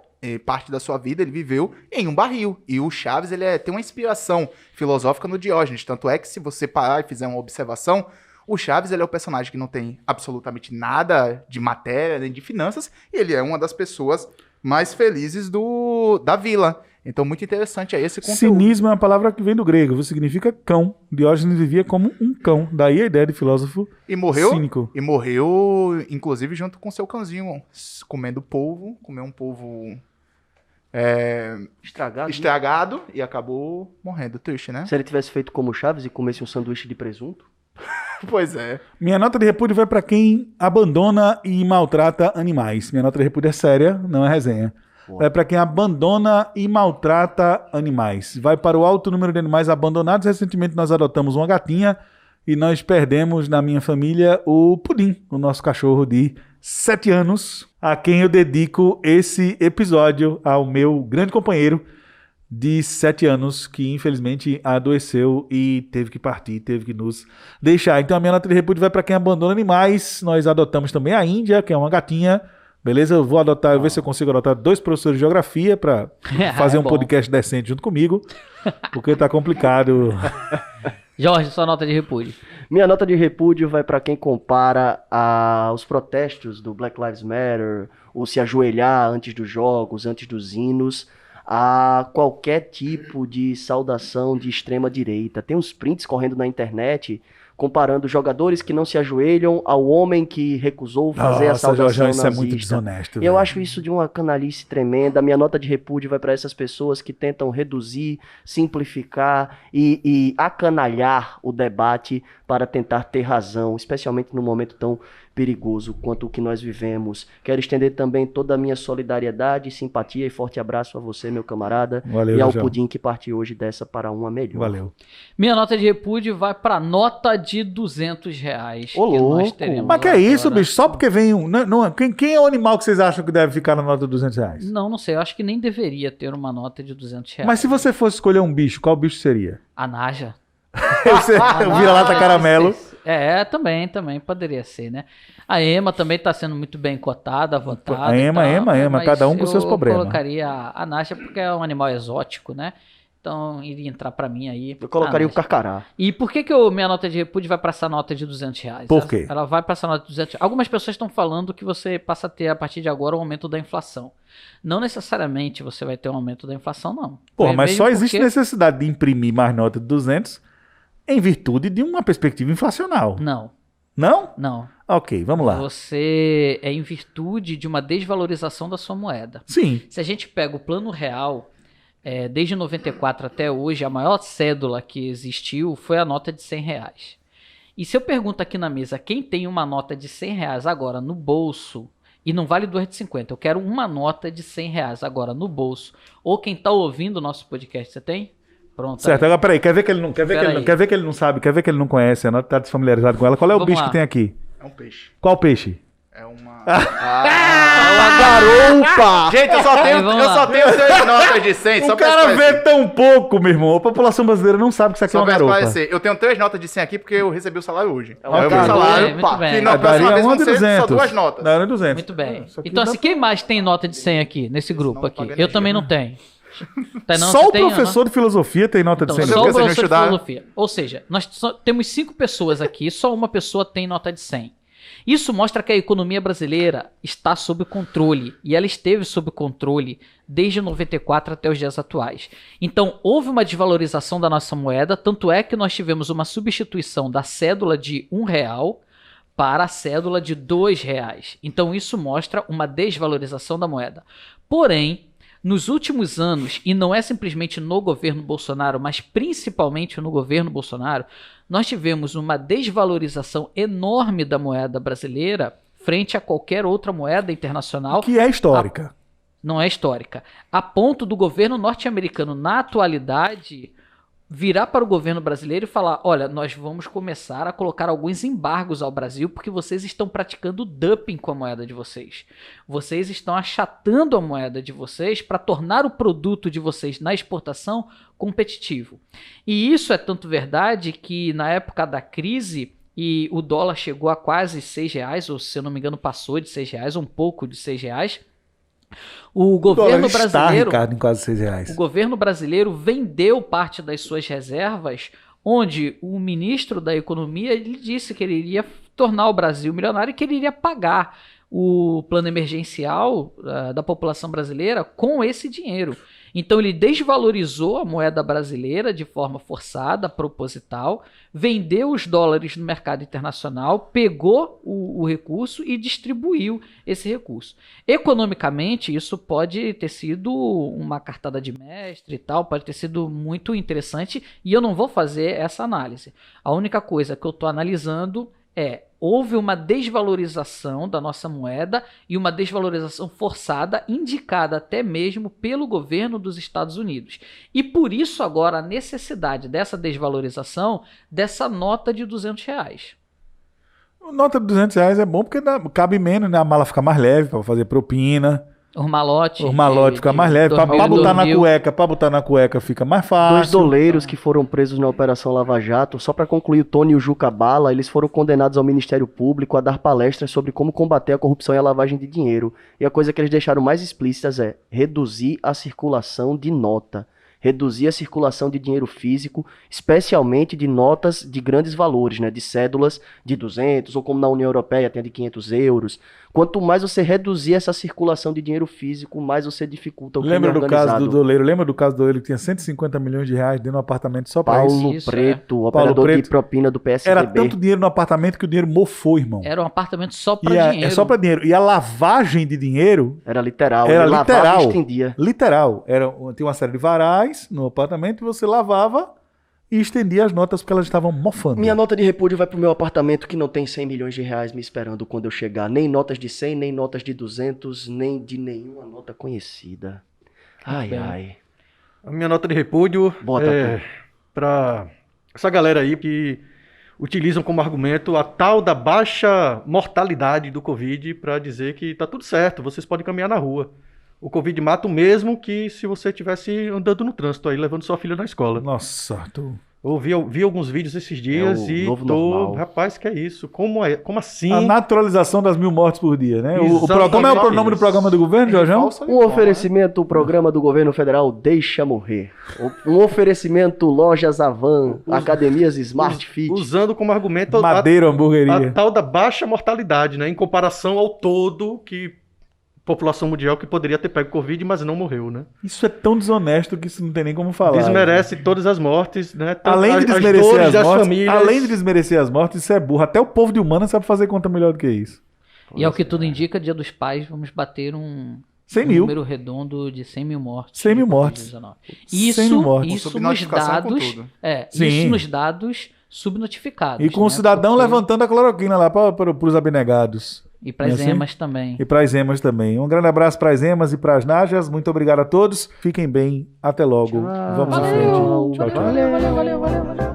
parte da sua vida, ele viveu em um barril. E o Chaves, ele tem uma inspiração filosófica no Diógenes. Tanto é que, se você parar e fizer uma observação, O Chaves, ele é o personagem que não tem absolutamente nada de matéria, nem de finanças, e ele é uma das pessoas mais felizes da vila. Então, muito interessante é esse conteúdo. Cinismo é uma palavra que vem do grego, significa cão. Diógenes vivia como um cão. Daí a ideia de filósofo cínico. E morreu, inclusive, junto com seu cãozinho, comendo polvo, comeu um polvo estragado e acabou morrendo. Triste, né? Se ele tivesse feito como o Chaves e comesse um sanduíche de presunto? Pois é. Minha nota de repúdio vai para quem abandona e maltrata animais. Minha nota de repúdio é séria, não é resenha. Vai para quem abandona e maltrata animais. Vai para o alto número de animais abandonados. Recentemente nós adotamos uma gatinha e nós perdemos na minha família o Pudim, o nosso cachorro de 7 anos, a quem eu dedico esse episódio, ao meu grande companheiro de 7 anos, que infelizmente adoeceu e teve que partir, teve que nos deixar. Então a minha nota de repúdio vai para quem abandona animais. Nós adotamos também a Índia, que é uma gatinha. Beleza? Eu vou ver se eu consigo adotar 2 professores de geografia para fazer um podcast decente junto comigo, porque tá complicado. Jorge, sua nota de repúdio. Minha nota de repúdio vai para quem compara os protestos do Black Lives Matter, ou se ajoelhar antes dos jogos, antes dos hinos, a qualquer tipo de saudação de extrema direita. Tem uns prints correndo na internet comparando jogadores que não se ajoelham ao homem que recusou fazer a saudação Jorge, isso nazista. é muito desonesto. Eu acho isso de uma canalice tremenda. Minha nota de repúdio vai para essas pessoas que tentam reduzir, simplificar e acanalhar o debate para tentar ter razão, especialmente num momento tão perigoso quanto o que nós vivemos. Quero estender também toda a minha solidariedade, simpatia e forte abraço a você, meu camarada. Valeu, e ao João. Pudim que partiu hoje dessa para uma melhor. Valeu. Minha nota de repúdio vai para nota de R$200. Ô, que nós louco. teremos Mas que é isso, agora. bicho? Só porque vem um... Quem é o animal que vocês acham que deve ficar na nota de R$200? Não sei. Eu acho que nem deveria ter uma nota de R$200. Mas se você fosse escolher um bicho, qual bicho seria? A Naja. O vira-lata caramelo. Também poderia ser, né? A Ema também tá sendo muito bem cotada, votada. A Ema, mas cada um com seus problemas. Eu colocaria a Naja porque é um animal exótico, né? Então iria entrar pra mim aí. Eu colocaria o Naja. Carcará. E por que minha nota de repúdio vai pra essa nota de R$200? Por quê? Ela vai pra essa nota de R$200. Algumas pessoas estão falando que você passa a ter, a partir de agora, um aumento da inflação. Não necessariamente você vai ter um aumento da inflação, não. Pô, mas Mesmo só existe porque- necessidade de imprimir mais nota de 200 em virtude de uma perspectiva inflacional. Não. Não? Ok, vamos lá. Você é em virtude de uma desvalorização da sua moeda. Sim. Se a gente pega o plano real, desde 94 até hoje, a maior cédula que existiu foi a nota de R$100. E se eu pergunto aqui na mesa, quem tem uma nota de R$100 agora no bolso, e não vale 2 de 50, eu quero uma nota de R$100 agora no bolso, ou quem tá ouvindo o nosso podcast, você tem? Pronto. Certo, aí. agora peraí, quer ver que ele não sabe, quer ver que ele não conhece, a nota tá desfamiliarizado com ela. Qual é o Vamos bicho lá. que tem aqui? É um peixe. Qual peixe? É uma... Garopa! Gente, eu só tenho vamos lá. 3 notas de 100, só O pra cara esclarecer. vê tão pouco, meu irmão. A população brasileira não sabe que isso aqui é Só uma pra garopa. esclarecer. Eu tenho 3 notas de 100 aqui porque eu recebi o salário hoje. É uma Aí eu vi o garopa. salário, Muito bem. que na próxima Daria vez uma vão de ser só 200. 2 notas. Não, era 200. Muito bem. Isso aqui Então, dá assim, quem mais tem nota de 100 aqui, nesse grupo não aqui? paga Eu energia, também né? não tenho. Tá, não, Só você o tem, professor de filosofia tem nota de Então, 100. só o Porque vocês não professor de estudaram. filosofia. Ou seja, nós temos 5 pessoas aqui, só uma pessoa tem nota de 100. Isso mostra que a economia brasileira está sob controle, e ela esteve sob controle desde 94 até os dias atuais. Então, houve uma desvalorização da nossa moeda, tanto é que nós tivemos uma substituição da cédula de R$1 para a cédula de R$2. Então, isso mostra uma desvalorização da moeda. Porém, nos últimos anos, e não é simplesmente no governo Bolsonaro, mas principalmente no governo Bolsonaro, nós tivemos uma desvalorização enorme da moeda brasileira frente a qualquer outra moeda internacional. Que é histórica. Não é histórica. A ponto do governo norte-americano, na atualidade, virar para o governo brasileiro e falar: olha, nós vamos começar a colocar alguns embargos ao Brasil porque vocês estão praticando dumping com a moeda de vocês. Vocês estão achatando a moeda de vocês para tornar o produto de vocês na exportação competitivo. E isso é tanto verdade que na época da crise, e o dólar chegou a quase R$6, ou se eu não me engano passou de R$6, um pouco de R$6, o governo Está, brasileiro... Ricardo, em quase R$6. O governo brasileiro vendeu parte das suas reservas onde o ministro da Economia ele disse que ele iria tornar o Brasil milionário e que ele iria pagar o plano emergencial da população brasileira com esse dinheiro. Então ele desvalorizou a moeda brasileira de forma forçada, proposital, vendeu os dólares no mercado internacional, pegou o recurso e distribuiu esse recurso. Economicamente, isso pode ter sido uma cartada de mestre e tal, pode ter sido muito interessante e eu não vou fazer essa análise. A única coisa que eu estou analisando houve uma desvalorização da nossa moeda e uma desvalorização forçada, indicada até mesmo pelo governo dos Estados Unidos. E por isso agora a necessidade dessa desvalorização dessa nota de R$200. Nota de R$200 é bom porque cabe menos, né? A mala fica mais leve para fazer propina. O malote fica mais leve. Pra botar na cueca fica mais fácil. 2 doleiros que foram presos na Operação Lava Jato, só para concluir, o Tony e o Juca Bala, eles foram condenados ao Ministério Público a dar palestras sobre como combater a corrupção e a lavagem de dinheiro. E a coisa que eles deixaram mais explícitas é reduzir a circulação de nota. Reduzir a circulação de dinheiro físico, especialmente de notas de grandes valores, né, de cédulas de 200, ou como na União Europeia tem a de 500 euros. Quanto mais você reduzir essa circulação de dinheiro físico, mais você dificulta o crime organizado. Lembra do caso do doleiro que tinha R$150 milhões dentro de um apartamento só para Paulo isso? Preto, operador de propina do PSDB. Era tanto dinheiro no apartamento que o dinheiro mofou, irmão. Era um apartamento só para dinheiro. É só para dinheiro. E a lavagem de dinheiro... Era literal. Era ele literal. Lavava e estendia. Literal. Tinha uma série de varais no apartamento e você lavava e estendia as notas porque elas estavam mofando. Minha nota de repúdio vai pro meu apartamento que não tem R$100 milhões me esperando quando eu chegar. Nem notas de 100, nem notas de 200, nem de nenhuma nota conhecida. Ai, ai. A minha nota de repúdio Bota para essa galera aí que utilizam como argumento a tal da baixa mortalidade do Covid para dizer que tá tudo certo, vocês podem caminhar na rua. O Covid mata o mesmo que se você estivesse andando no trânsito aí, levando sua filha na escola. Nossa, Eu vi alguns vídeos esses dias o e novo normal. Rapaz, que é isso? Como assim? A naturalização das 1000 mortes por dia, né? Exatamente. Como é o nome do programa do governo, Jorjão? Um oferecimento, o programa do governo federal Deixa Morrer. Um oferecimento, lojas Avan, academias Smart Fit. Usando como argumento Madeira, a hamburgueria. tal da baixa mortalidade, né? Em comparação ao todo que população mundial que poderia ter pego Covid, mas não morreu, né? Isso é tão desonesto que isso não tem nem como falar. Desmerece todas as mortes, né? Além de as desmerecer dores as das mortes, famílias. além de desmerecer as mortes, isso é burro. Até o povo de Humanas sabe fazer conta melhor do que isso. E ao que tudo indica, Dia dos Pais, vamos bater um 100 mil. número redondo de 100 mil mortes. 100 mil de mortes. Covid-19. 100 mil mortes. Isso Com nos subnotificação, com dados. tudo. Sim. Isso nos dados subnotificados. E com o cidadão Porque- levantando a cloroquina lá para os abnegados. E para as Assim? emas também. E para as emas também. Um grande abraço para as emas e para as najas. Muito obrigado a todos. Fiquem bem. Até logo. Vamos em frente. Valeu, Tchau, tchau. Valeu.